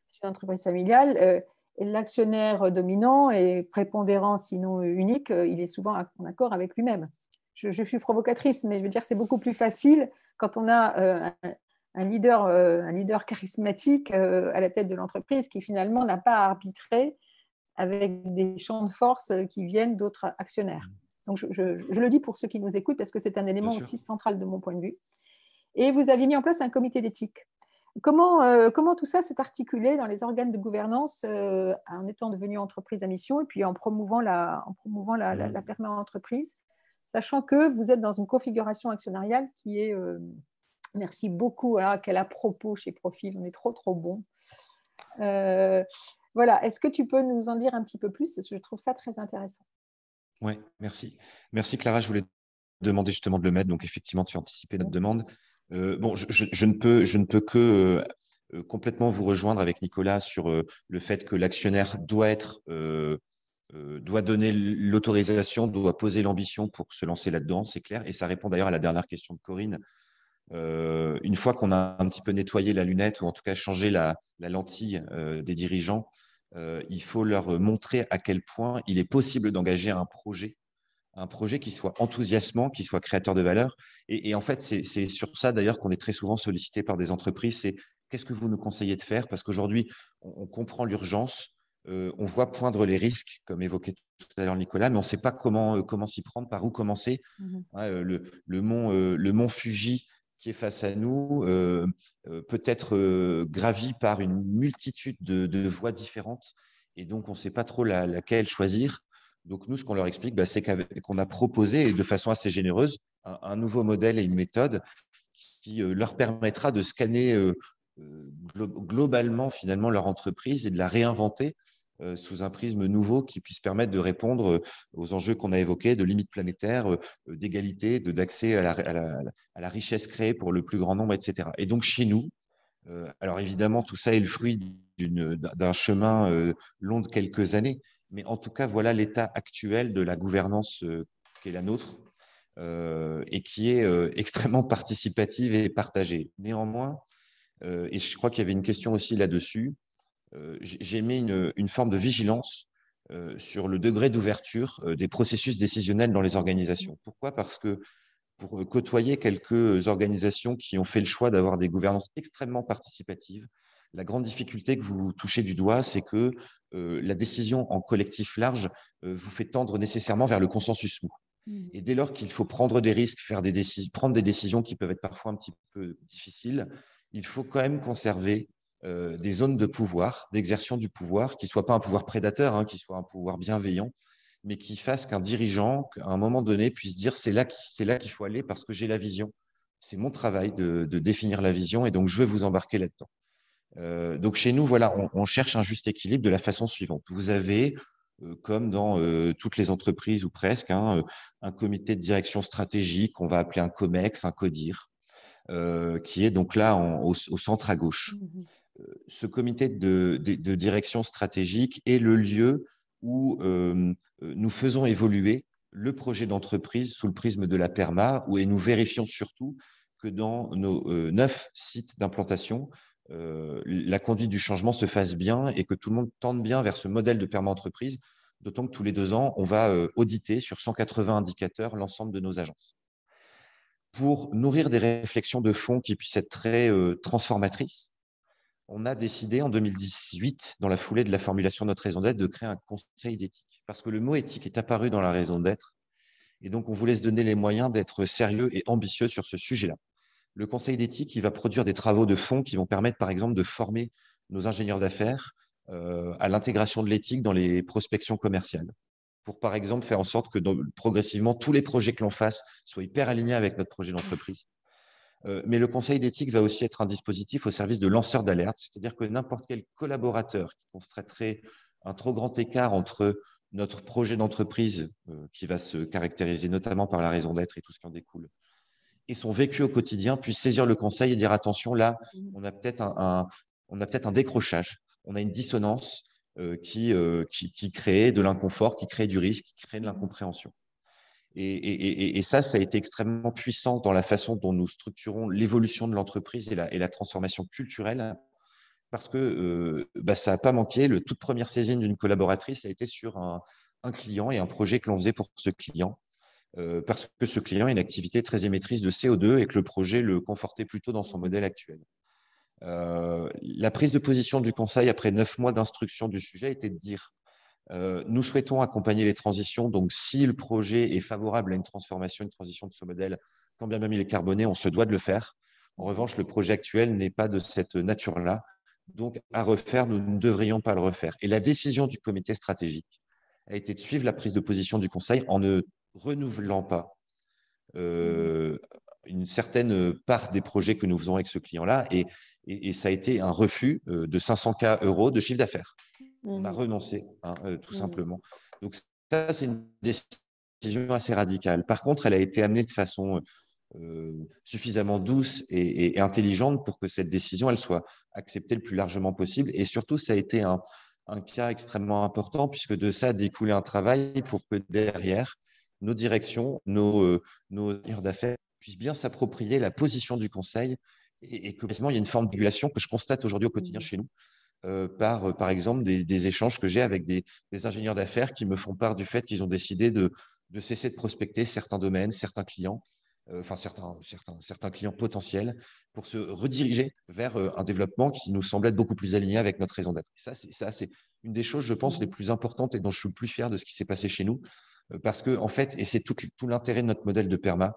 C'est une entreprise familiale. Et l'actionnaire dominant et prépondérant, sinon unique, il est souvent en accord avec lui-même. Je suis provocatrice, mais je veux dire, c'est beaucoup plus facile quand on a un leader charismatique à la tête de l'entreprise qui finalement n'a pas à arbitrer avec des champs de force qui viennent d'autres actionnaires. Donc, je le dis pour ceux qui nous écoutent parce que c'est un élément aussi central de mon point de vue. Et vous avez mis en place un comité d'éthique. Comment tout ça s'est articulé dans les organes de gouvernance en étant devenu entreprise à mission et puis en promouvant la perma-entreprise, sachant que vous êtes dans une configuration actionnariale qui est, merci beaucoup, quel à propos chez Profil, on est trop bon. Voilà, est-ce que tu peux nous en dire un petit peu plus? Parce que je trouve ça très intéressant. Oui, merci. Merci Clara, je voulais te demander justement de le mettre, donc effectivement tu as anticipé notre demande. Bon, je ne peux que complètement vous rejoindre avec Nicolas sur le fait que l'actionnaire doit donner l'autorisation, doit poser l'ambition pour se lancer là-dedans, c'est clair. Et ça répond d'ailleurs à la dernière question de Corinne. Une fois qu'on a un petit peu nettoyé la lunette ou en tout cas changé la lentille des dirigeants, il faut leur montrer à quel point il est possible d'engager un projet qui soit enthousiasmant, qui soit créateur de valeur. Et en fait, c'est sur ça d'ailleurs qu'on est très souvent sollicité par des entreprises. C'est qu'est-ce que vous nous conseillez de faire? Parce qu'aujourd'hui, on comprend l'urgence, on voit poindre les risques, comme évoqué tout à l'heure Nicolas, mais on ne sait pas comment s'y prendre, par où commencer. Le mont Fuji qui est face à nous peut être gravi par une multitude de voies différentes. Et donc, on ne sait pas trop laquelle choisir. Donc, nous, ce qu'on leur explique, c'est qu'on a proposé, de façon assez généreuse, un nouveau modèle et une méthode qui leur permettra de scanner globalement, finalement, leur entreprise et de la réinventer sous un prisme nouveau qui puisse permettre de répondre aux enjeux qu'on a évoqués, de limites planétaires, d'égalité, d'accès à la richesse créée pour le plus grand nombre, etc. Et donc, chez nous, alors évidemment, tout ça est le fruit d'un chemin long de quelques années, mais en tout cas, voilà l'état actuel de la gouvernance qui est la nôtre et qui est extrêmement participative et partagée. Néanmoins, et je crois qu'il y avait une question aussi là-dessus, j'ai mis une forme de vigilance sur le degré d'ouverture des processus décisionnels dans les organisations. Pourquoi? Parce que pour côtoyer quelques organisations qui ont fait le choix d'avoir des gouvernances extrêmement participatives, la grande difficulté que vous touchez du doigt, c'est que la décision en collectif large vous fait tendre nécessairement vers le consensus mou. Et dès lors qu'il faut prendre des risques, prendre des décisions qui peuvent être parfois un petit peu difficiles, il faut quand même conserver des zones de pouvoir, d'exertion du pouvoir, qui ne soient pas un pouvoir prédateur, qui soit un pouvoir bienveillant, mais qui fasse qu'un dirigeant, à un moment donné, puisse dire c'est là qu'il faut aller parce que j'ai la vision. C'est mon travail de définir la vision et donc je vais vous embarquer là-dedans. Donc chez nous, voilà, on cherche un juste équilibre de la façon suivante. Vous avez, comme dans toutes les entreprises ou presque, un comité de direction stratégique qu'on va appeler un COMEX, un CODIR, qui est donc là au centre à gauche. Ce comité de direction stratégique est le lieu où nous faisons évoluer le projet d'entreprise sous le prisme de la PERMA, et nous vérifions surtout que dans nos 9 sites d'implantation, la conduite du changement se fasse bien et que tout le monde tende bien vers ce modèle de PERMA-entreprise, d'autant que tous les 2 ans, on va auditer sur 180 indicateurs l'ensemble de nos agences. Pour nourrir des réflexions de fond qui puissent être très transformatrices, on a décidé en 2018, dans la foulée de la formulation de notre raison d'être, de créer un conseil d'éthique. Parce que le mot éthique est apparu dans la raison d'être. Et donc, on voulait se donner les moyens d'être sérieux et ambitieux sur ce sujet-là. Le conseil d'éthique, il va produire des travaux de fond qui vont permettre, par exemple, de former nos ingénieurs d'affaires à l'intégration de l'éthique dans les prospections commerciales. Pour, par exemple, faire en sorte que progressivement, tous les projets que l'on fasse soient hyper alignés avec notre projet d'entreprise. Mais le conseil d'éthique va aussi être un dispositif au service de lanceurs d'alerte, c'est-à-dire que n'importe quel collaborateur qui constaterait un trop grand écart entre notre projet d'entreprise, qui va se caractériser notamment par la raison d'être et tout ce qui en découle, et son vécu au quotidien, puisse saisir le conseil et dire attention, là, on a peut-être un décrochage, on a une dissonance qui crée de l'inconfort, qui crée du risque, qui crée de l'incompréhension. Et ça a été extrêmement puissant dans la façon dont nous structurons l'évolution de l'entreprise et la transformation culturelle, parce que ça n'a pas manqué. Le toute première saisine d'une collaboratrice a été sur un client et un projet que l'on faisait pour ce client, parce que ce client a une activité très émettrice de CO2 et que le projet le confortait plutôt dans son modèle actuel. La prise de position du conseil après 9 mois d'instruction du sujet était de dire nous souhaitons accompagner les transitions, donc si le projet est favorable à une transformation, une transition de ce modèle, quand bien même il est carboné, on se doit de le faire. En revanche, le projet actuel n'est pas de cette nature-là, donc à refaire, nous ne devrions pas le refaire. Et la décision du comité stratégique a été de suivre la prise de position du conseil en ne renouvelant pas une certaine part des projets que nous faisons avec ce client-là, et ça a été un refus de 500 000 € de chiffre d'affaires. On a renoncé, tout simplement. Donc ça, c'est une décision assez radicale. Par contre, elle a été amenée de façon suffisamment douce et intelligente pour que cette décision, elle soit acceptée le plus largement possible. Et surtout, ça a été un cas extrêmement important, puisque de ça a découlé un travail pour que derrière, nos directions, nos directeurs d'affaires puissent bien s'approprier la position du conseil, et que quasiment il y a une forme de régulation que je constate aujourd'hui au quotidien chez nous, par exemple des échanges que j'ai avec des ingénieurs d'affaires qui me font part du fait qu'ils ont décidé de cesser de prospecter certains domaines, certains clients, certains clients potentiels, pour se rediriger vers un développement qui nous semble être beaucoup plus aligné avec notre raison d'être. Ça, c'est une des choses, je pense, les plus importantes et dont je suis le plus fier de ce qui s'est passé chez nous, parce que, en fait, et c'est tout l'intérêt de notre modèle de PERMA,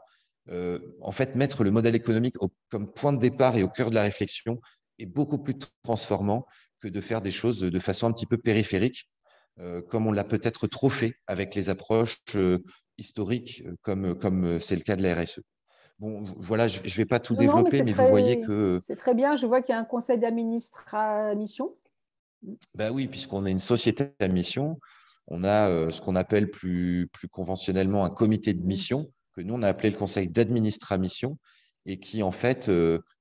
en fait, mettre le modèle économique comme point de départ et au cœur de la réflexion est beaucoup plus transformant que de faire des choses de façon un petit peu périphérique, comme on l'a peut-être trop fait avec les approches historiques, comme c'est le cas de la RSE. Bon, voilà, je ne vais pas tout développer, mais vous voyez que… C'est très bien, je vois qu'il y a un conseil d'administration. Ben oui, puisqu'on est une société à mission, on a ce qu'on appelle plus conventionnellement un comité de mission, que nous, on a appelé le conseil d'administration, et qui, en fait,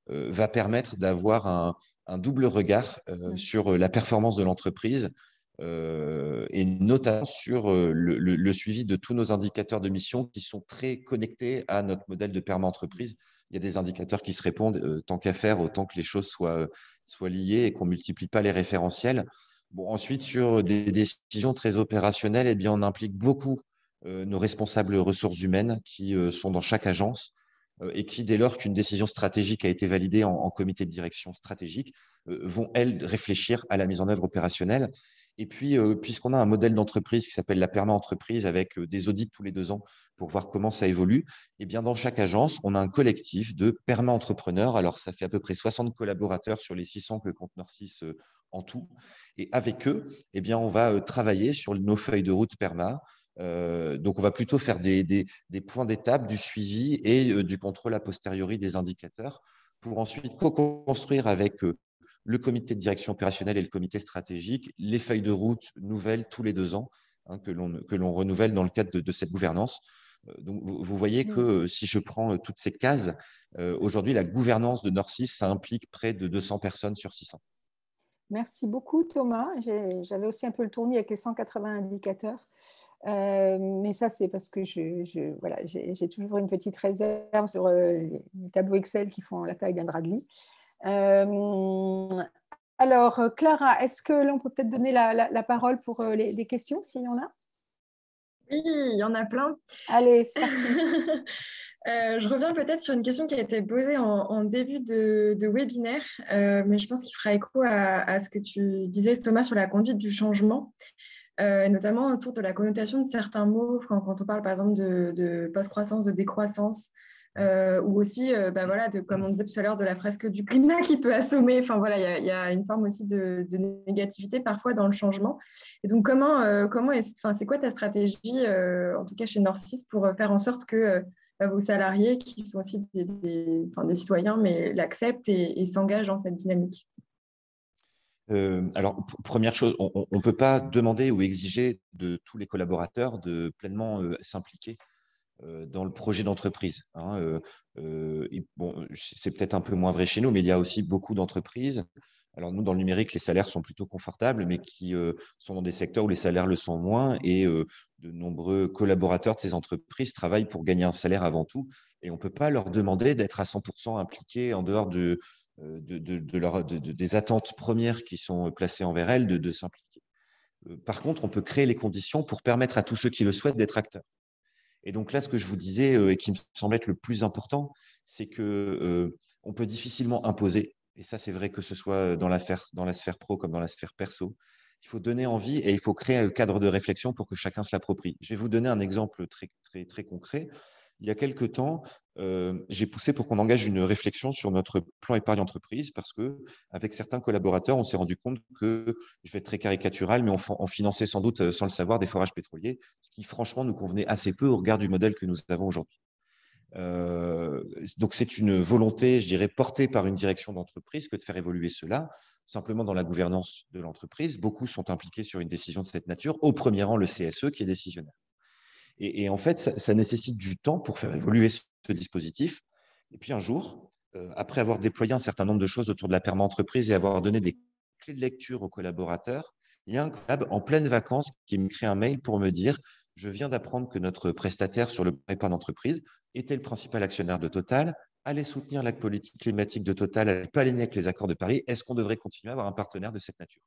va permettre d'avoir un double regard sur la performance de l'entreprise, et notamment sur le suivi de tous nos indicateurs de mission qui sont très connectés à notre modèle de perma entreprise. Il y a des indicateurs qui se répondent, tant qu'à faire, autant que les choses soient liées et qu'on ne multiplie pas les référentiels. Bon, ensuite, sur des décisions très opérationnelles, eh bien, on implique beaucoup nos responsables ressources humaines qui sont dans chaque agence, et qui, dès lors qu'une décision stratégique a été validée en comité de direction stratégique, vont, elles, réfléchir à la mise en œuvre opérationnelle. Et puis, puisqu'on a un modèle d'entreprise qui s'appelle la Perma Entreprise, avec des audits tous les 2 ans pour voir comment ça évolue, eh bien, dans chaque agence, on a un collectif de Perma Entrepreneurs. Alors, ça fait à peu près 60 collaborateurs sur les 600 que compte Nord6 en tout. Et avec eux, eh bien, on va travailler sur nos feuilles de route Perma. Donc, on va plutôt faire des points d'étape, du suivi et du contrôle a posteriori des indicateurs, pour ensuite co-construire avec le comité de direction opérationnelle et le comité stratégique les feuilles de route nouvelles tous les 2 ans, que l'on renouvelle dans le cadre de cette gouvernance. Donc, vous voyez que si je prends toutes ces cases, aujourd'hui, la gouvernance de Nord6, ça implique près de 200 personnes sur 600. Merci beaucoup, Thomas. J'avais aussi un peu le tournis avec les 180 indicateurs. Mais ça, c'est parce que voilà, j'ai toujours une petite réserve sur les tableaux Excel qui font la taille d'un drap de lit. Alors, Clara, est-ce que l'on peut peut-être donner la parole pour les questions, s'il y en a? Oui, il y en a plein. Allez, c'est parti. Je reviens peut-être sur une question qui a été posée en début de webinaire, mais je pense qu'il fera écho à ce que tu disais, Thomas, sur la conduite du changement, notamment autour de la connotation de certains mots, quand on parle par exemple de post-croissance, de décroissance, ou aussi, voilà, comme on disait tout à l'heure, de la fresque du climat qui peut assommer. Enfin voilà, il y a une forme aussi de négativité parfois dans le changement. Et donc, c'est quoi ta stratégie, en tout cas chez Nord6, pour faire en sorte que vos salariés, qui sont aussi des citoyens, mais l'acceptent et s'engagent dans cette dynamique? Alors, première chose, on ne peut pas demander ou exiger de tous les collaborateurs de pleinement s'impliquer dans le projet d'entreprise. Bon, c'est peut-être un peu moins vrai chez nous, mais il y a aussi beaucoup d'entreprises. Alors, nous, dans le numérique, les salaires sont plutôt confortables, mais qui sont dans des secteurs où les salaires le sont moins. Et de nombreux collaborateurs de ces entreprises travaillent pour gagner un salaire avant tout, et on ne peut pas leur demander d'être à 100% impliqués en dehors des attentes premières qui sont placées envers elles, de s'impliquer. Par contre, on peut créer les conditions pour permettre à tous ceux qui le souhaitent d'être acteurs. Et donc là, ce que je vous disais et qui me semble être le plus important, c'est qu'on peut difficilement imposer, et ça c'est vrai que ce soit dans la sphère pro comme dans la sphère perso. Il faut donner envie et il faut créer un cadre de réflexion pour que chacun se l'approprie. Je vais vous donner un exemple très, très, très concret. Il y a quelques temps, j'ai poussé pour qu'on engage une réflexion sur notre plan épargne entreprise parce qu'avec certains collaborateurs, on s'est rendu compte que, je vais être très caricatural, mais on finançait sans doute, sans le savoir, des forages pétroliers, ce qui franchement nous convenait assez peu au regard du modèle que nous avons aujourd'hui. Donc c'est une volonté, je dirais, portée par une direction d'entreprise que de faire évoluer cela. Simplement, dans la gouvernance de l'entreprise, beaucoup sont impliqués sur une décision de cette nature, au premier rang le CSE qui est décisionnaire. Et en fait, ça nécessite du temps pour faire évoluer ce dispositif. Et puis un jour, après avoir déployé un certain nombre de choses autour de la perma-entreprise et avoir donné des clés de lecture aux collaborateurs, il y a un collab en pleine vacances qui m'écrit un mail pour me dire « Je viens d'apprendre que notre prestataire sur le plan épargne entreprise était le principal actionnaire de Total, allait soutenir la politique climatique de Total, allait pas aligner avec les accords de Paris. Est-ce qu'on devrait continuer à avoir un partenaire de cette nature ?»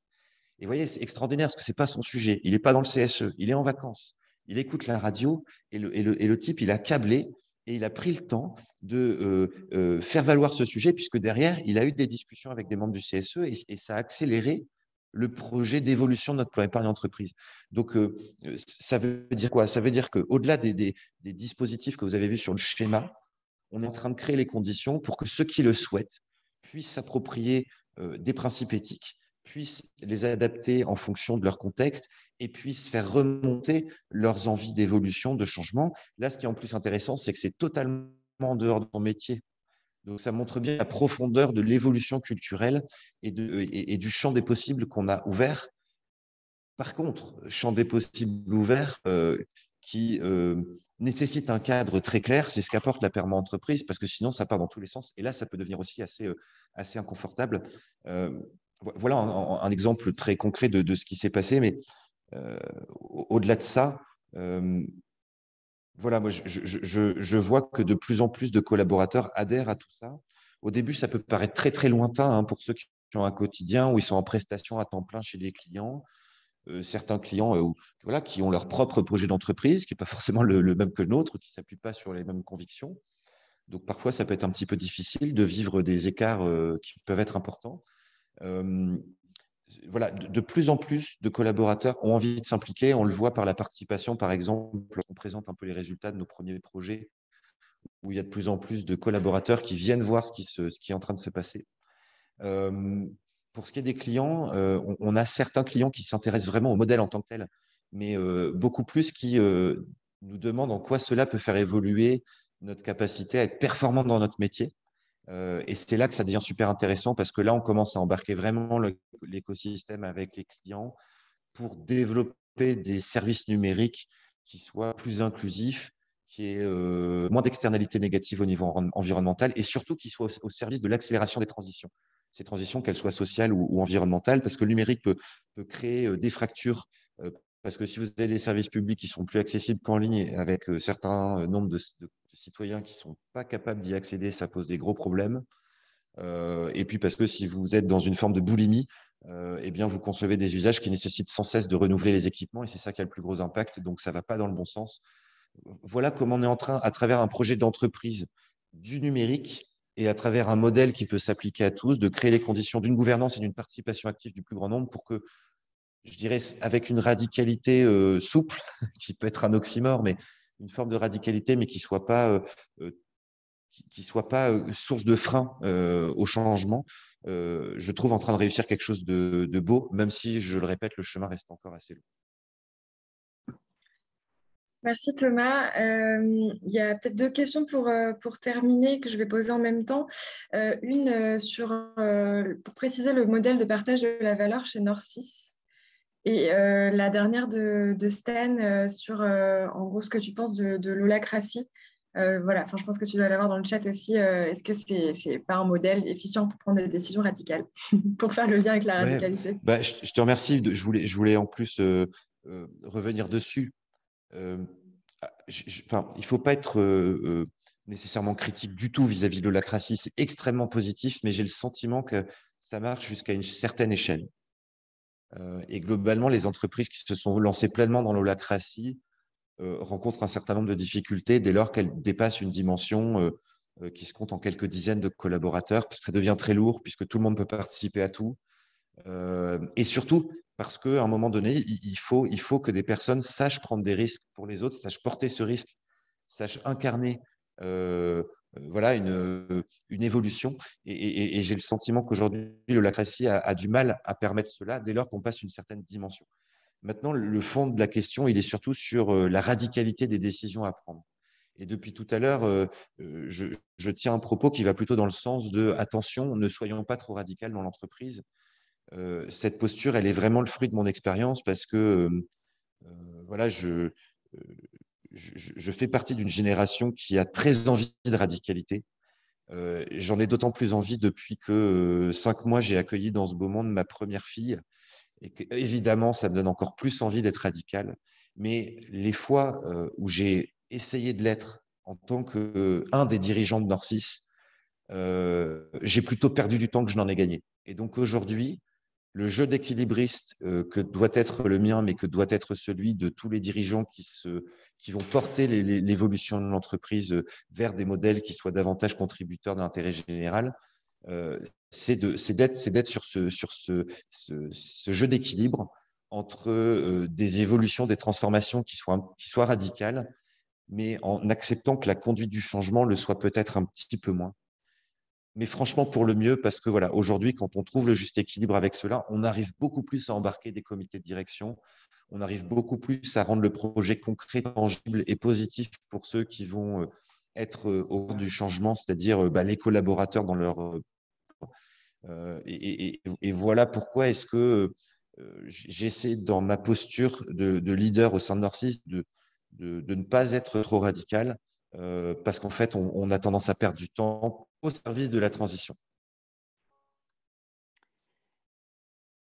Et vous voyez, c'est extraordinaire parce que ce n'est pas son sujet. Il n'est pas dans le CSE, il est en vacances. Il écoute la radio et le type, il a câblé et il a pris le temps de faire valoir ce sujet puisque derrière, il a eu des discussions avec des membres du CSE et ça a accéléré le projet d'évolution de notre plan épargne entreprise. Donc, ça veut dire quoi? Ça veut dire qu'au-delà des dispositifs que vous avez vus sur le schéma, on est en train de créer les conditions pour que ceux qui le souhaitent puissent s'approprier des principes éthiques, puissent les adapter en fonction de leur contexte et puissent faire remonter leurs envies d'évolution, de changement. Là, ce qui est en plus intéressant, c'est que c'est totalement en dehors de ton métier. Donc, ça montre bien la profondeur de l'évolution culturelle et du champ des possibles qu'on a ouvert. Par contre, champ des possibles ouvert qui nécessite un cadre très clair, c'est ce qu'apporte la perma-entreprise, parce que sinon, ça part dans tous les sens. Et là, ça peut devenir aussi assez inconfortable. Voilà un exemple très concret de ce qui s'est passé, mais au-delà de ça, voilà, moi, je vois que de plus en plus de collaborateurs adhèrent à tout ça. Au début, ça peut paraître très, très lointain pour ceux qui ont un quotidien où ils sont en prestation à temps plein chez des clients. Certains clients voilà, qui ont leur propre projet d'entreprise, qui n'est pas forcément le même que le nôtre, qui ne s'appuie pas sur les mêmes convictions. Donc, parfois, ça peut être un petit peu difficile de vivre des écarts qui peuvent être importants. Voilà, de plus en plus de collaborateurs ont envie de s'impliquer. On le voit par la participation, par exemple, on présente un peu les résultats de nos premiers projets, où il y a de plus en plus de collaborateurs qui viennent voir ce qui est en train de se passer. Pour ce qui est des clients, on a certains clients qui s'intéressent vraiment au modèle en tant que tel, mais beaucoup plus qui nous demandent en quoi cela peut faire évoluer notre capacité à être performant dans notre métier. Et c'est là que ça devient super intéressant parce que là, on commence à embarquer vraiment l'écosystème avec les clients pour développer des services numériques qui soient plus inclusifs, qui aient moins d'externalités négatives au niveau environnemental et surtout qui soient au service de l'accélération des transitions. Ces transitions, qu'elles soient sociales ou environnementales, parce que le numérique peut créer des fractures. Parce que si vous avez des services publics qui sont plus accessibles qu'en ligne, avec certains nombres de citoyens qui ne sont pas capables d'y accéder, ça pose des gros problèmes. Et puis parce que si vous êtes dans une forme de boulimie, eh bien vous concevez des usages qui nécessitent sans cesse de renouveler les équipements, et c'est ça qui a le plus gros impact. Donc ça ne va pas dans le bon sens. Voilà comment on est en train, à travers un projet d'entreprise du numérique, et à travers un modèle qui peut s'appliquer à tous, de créer les conditions d'une gouvernance et d'une participation active du plus grand nombre pour que, je dirais, avec une radicalité souple, qui peut être un oxymore, mais une forme de radicalité, mais qui ne soit pas, source de frein au changement, je trouve en train de réussir quelque chose de beau, même si, je le répète, le chemin reste encore assez long. Merci Thomas. Il y a peut-être deux questions pour terminer que je vais poser en même temps. Une pour préciser le modèle de partage de la valeur chez Nord6. Et la dernière de Stan sur en gros ce que tu penses de l'holacratie. Voilà, je pense que tu dois l'avoir dans le chat aussi. Est-ce que c'est pas un modèle efficient pour prendre des décisions radicales, pour faire le lien avec la radicalité? Je te remercie. Je voulais en plus revenir dessus. Enfin, il ne faut pas être nécessairement critique du tout vis-à-vis de l'holacratie. C'est extrêmement positif, mais j'ai le sentiment que ça marche jusqu'à une certaine échelle. Et globalement, les entreprises qui se sont lancées pleinement dans l'holacratie rencontrent un certain nombre de difficultés dès lors qu'elles dépassent une dimension qui se compte en quelques dizaines de collaborateurs, parce que ça devient très lourd, puisque tout le monde peut participer à tout. Et surtout, parce qu'à un moment donné, il faut que des personnes sachent prendre des risques pour les autres, sachent porter ce risque, sachent incarner voilà, une évolution. Et j'ai le sentiment qu'aujourd'hui, l'holacratie a du mal à permettre cela dès lors qu'on passe une certaine dimension. Maintenant, le fond de la question, il est surtout sur la radicalité des décisions à prendre. Et depuis tout à l'heure, je tiens un propos qui va plutôt dans le sens de attention, ne soyons pas trop radical dans l'entreprise. Cette posture, elle est vraiment le fruit de mon expérience parce que voilà, je fais partie d'une génération qui a très envie de radicalité. J'en ai d'autant plus envie depuis que 5 mois, j'ai accueilli dans ce beau monde ma première fille. Et que, évidemment, ça me donne encore plus envie d'être radical. Mais les fois où j'ai essayé de l'être en tant qu'un des dirigeants de Norcis, j'ai plutôt perdu du temps que je n'en ai gagné. Et donc aujourd'hui, le jeu d'équilibriste que doit être le mien, mais que doit être celui de tous les dirigeants qui vont porter l'évolution de l'entreprise vers des modèles qui soient davantage contributeurs de l'intérêt général, c'est d'être sur ce jeu d'équilibre entre des évolutions, des transformations qui soient radicales, mais en acceptant que la conduite du changement le soit peut-être un petit peu moins. Mais franchement, pour le mieux, parce que voilà, aujourd'hui, quand on trouve le juste équilibre avec cela, on arrive beaucoup plus à embarquer des comités de direction, on arrive beaucoup plus à rendre le projet concret, tangible et positif pour ceux qui vont être au cours du changement, c'est-à-dire les collaborateurs dans leur… et voilà pourquoi est-ce que j'essaie dans ma posture de leader au sein de Norcis de ne pas être trop radical, parce qu'en fait, on a tendance à perdre du temps au service de la transition.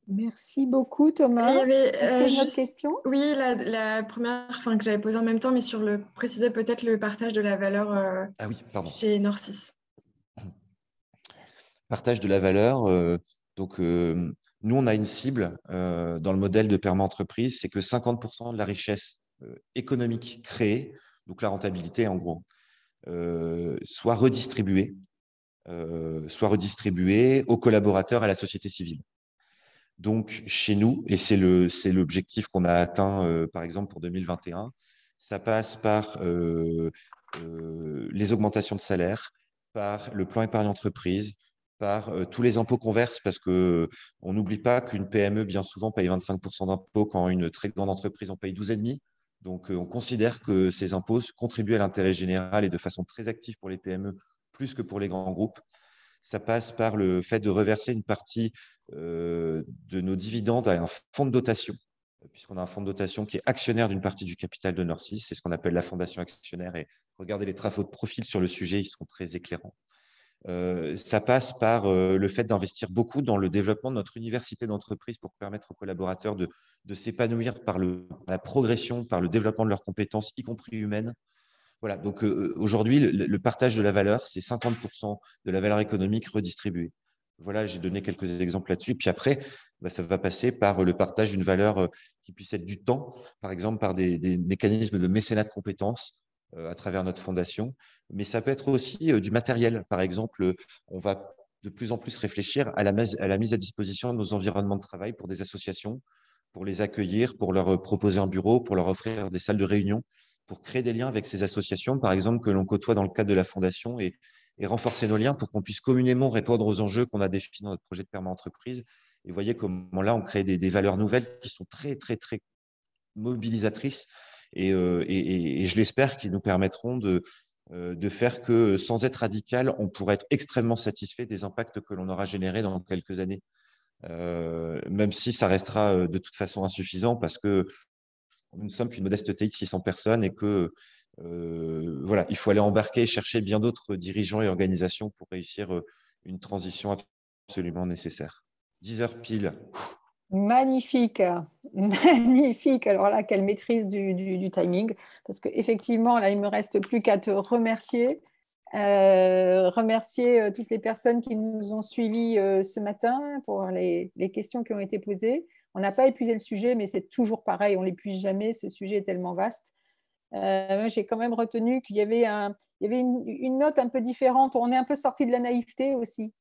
Merci beaucoup, Thomas. Il y avait Est-ce qu'il y a une autre question? Oui, la première que j'avais posée en même temps, mais sur préciser peut-être le partage de la valeur Ah oui, pardon. chez Norcis. Partage de la valeur. Donc, nous, on a une cible dans le modèle de perma-entreprise, c'est que 50% de la richesse économique créée, donc la rentabilité en gros, soit redistribuée aux collaborateurs, à la société civile. Donc, chez nous, et c'est l'objectif qu'on a atteint, par exemple, pour 2021, ça passe par les augmentations de salaire, par le plan épargne entreprise, par tous les impôts qu'on verse, parce qu'on n'oublie pas qu'une PME, bien souvent, paye 25% d'impôts quand une très grande entreprise en paye 12,5%. Donc, on considère que ces impôts contribuent à l'intérêt général et de façon très active pour les PME, plus que pour les grands groupes. Ça passe par le fait de reverser une partie de nos dividendes à un fonds de dotation, puisqu'on a un fonds de dotation qui est actionnaire d'une partie du capital de Norcis. C'est ce qu'on appelle la fondation actionnaire. Et regardez les travaux de profil sur le sujet, ils sont très éclairants. Ça passe par le fait d'investir beaucoup dans le développement de notre université d'entreprise pour permettre aux collaborateurs de s'épanouir par la progression, par le développement de leurs compétences, y compris humaines. Voilà, donc aujourd'hui, le partage de la valeur, c'est 50% de la valeur économique redistribuée. Voilà, j'ai donné quelques exemples là-dessus. Puis après, ça va passer par le partage d'une valeur qui puisse être du temps, par exemple par des mécanismes de mécénat de compétences à travers notre fondation. Mais ça peut être aussi du matériel. Par exemple, on va de plus en plus réfléchir à la mise à disposition de nos environnements de travail pour des associations, pour les accueillir, pour leur proposer un bureau, pour leur offrir des salles de réunion, pour créer des liens avec ces associations, par exemple, que l'on côtoie dans le cadre de la fondation et renforcer nos liens pour qu'on puisse communément répondre aux enjeux qu'on a définis dans notre projet de perma-entreprise. Et vous voyez comment là, on crée des valeurs nouvelles qui sont très, très, très mobilisatrices et je l'espère, qui nous permettront de faire que, sans être radical, on pourrait être extrêmement satisfait des impacts que l'on aura générés dans quelques années, même si ça restera de toute façon insuffisant parce que nous ne sommes qu'une modeste TI de 600 personnes et que voilà, il faut aller embarquer et chercher bien d'autres dirigeants et organisations pour réussir une transition absolument nécessaire. 10 heures pile. Magnifique, magnifique. Alors là, quelle maîtrise du timing, parce qu'effectivement, là, il ne me reste plus qu'à te remercier. Remercier toutes les personnes qui nous ont suivis ce matin pour les questions qui ont été posées. On n'a pas épuisé le sujet, mais c'est toujours pareil, on ne l'épuise jamais, ce sujet est tellement vaste. J'ai quand même retenu qu'il y avait, une note un peu différente. On est un peu sorti de la naïveté aussi.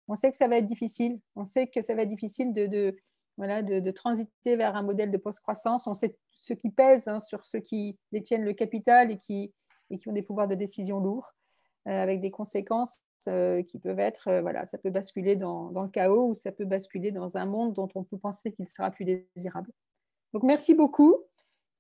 On sait que ça va être difficile. On sait que ça va être difficile de transiter vers un modèle de post-croissance. On sait ce qui pèse sur ceux qui détiennent le capital et qui ont des pouvoirs de décision lourds, avec des conséquences qui peuvent être, ça peut basculer dans le chaos ou ça peut basculer dans un monde dont on peut penser qu'il sera plus désirable. Donc, merci beaucoup.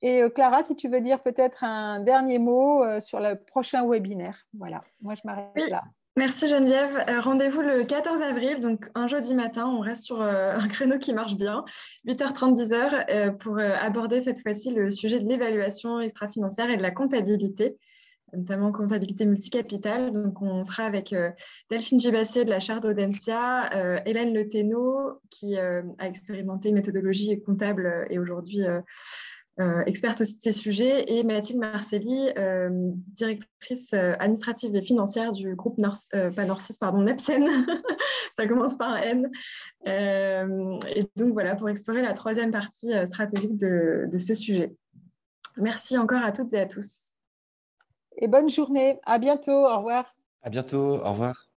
Et Clara, si tu veux dire peut-être un dernier mot sur le prochain webinaire. Voilà, moi je m'arrête là. Merci Geneviève. Rendez-vous le 14 avril, donc un jeudi matin. On reste sur un créneau qui marche bien, 8h30, 10h, pour aborder cette fois-ci le sujet de l'évaluation extra-financière et de la comptabilité, notamment comptabilité multicapitale. Donc, on sera avec Delphine Gibassier de la chaire d'Audencia, Hélène Le Thénault, qui a expérimenté une méthodologie comptable et aujourd'hui experte aussi de ces sujets, et Mathilde Marcelli, directrice administrative et financière du groupe Nepsen, ça commence par un N. Et donc voilà, pour explorer la troisième partie stratégique de ce sujet. Merci encore à toutes et à tous. Et bonne journée. À bientôt. Au revoir. À bientôt. Au revoir.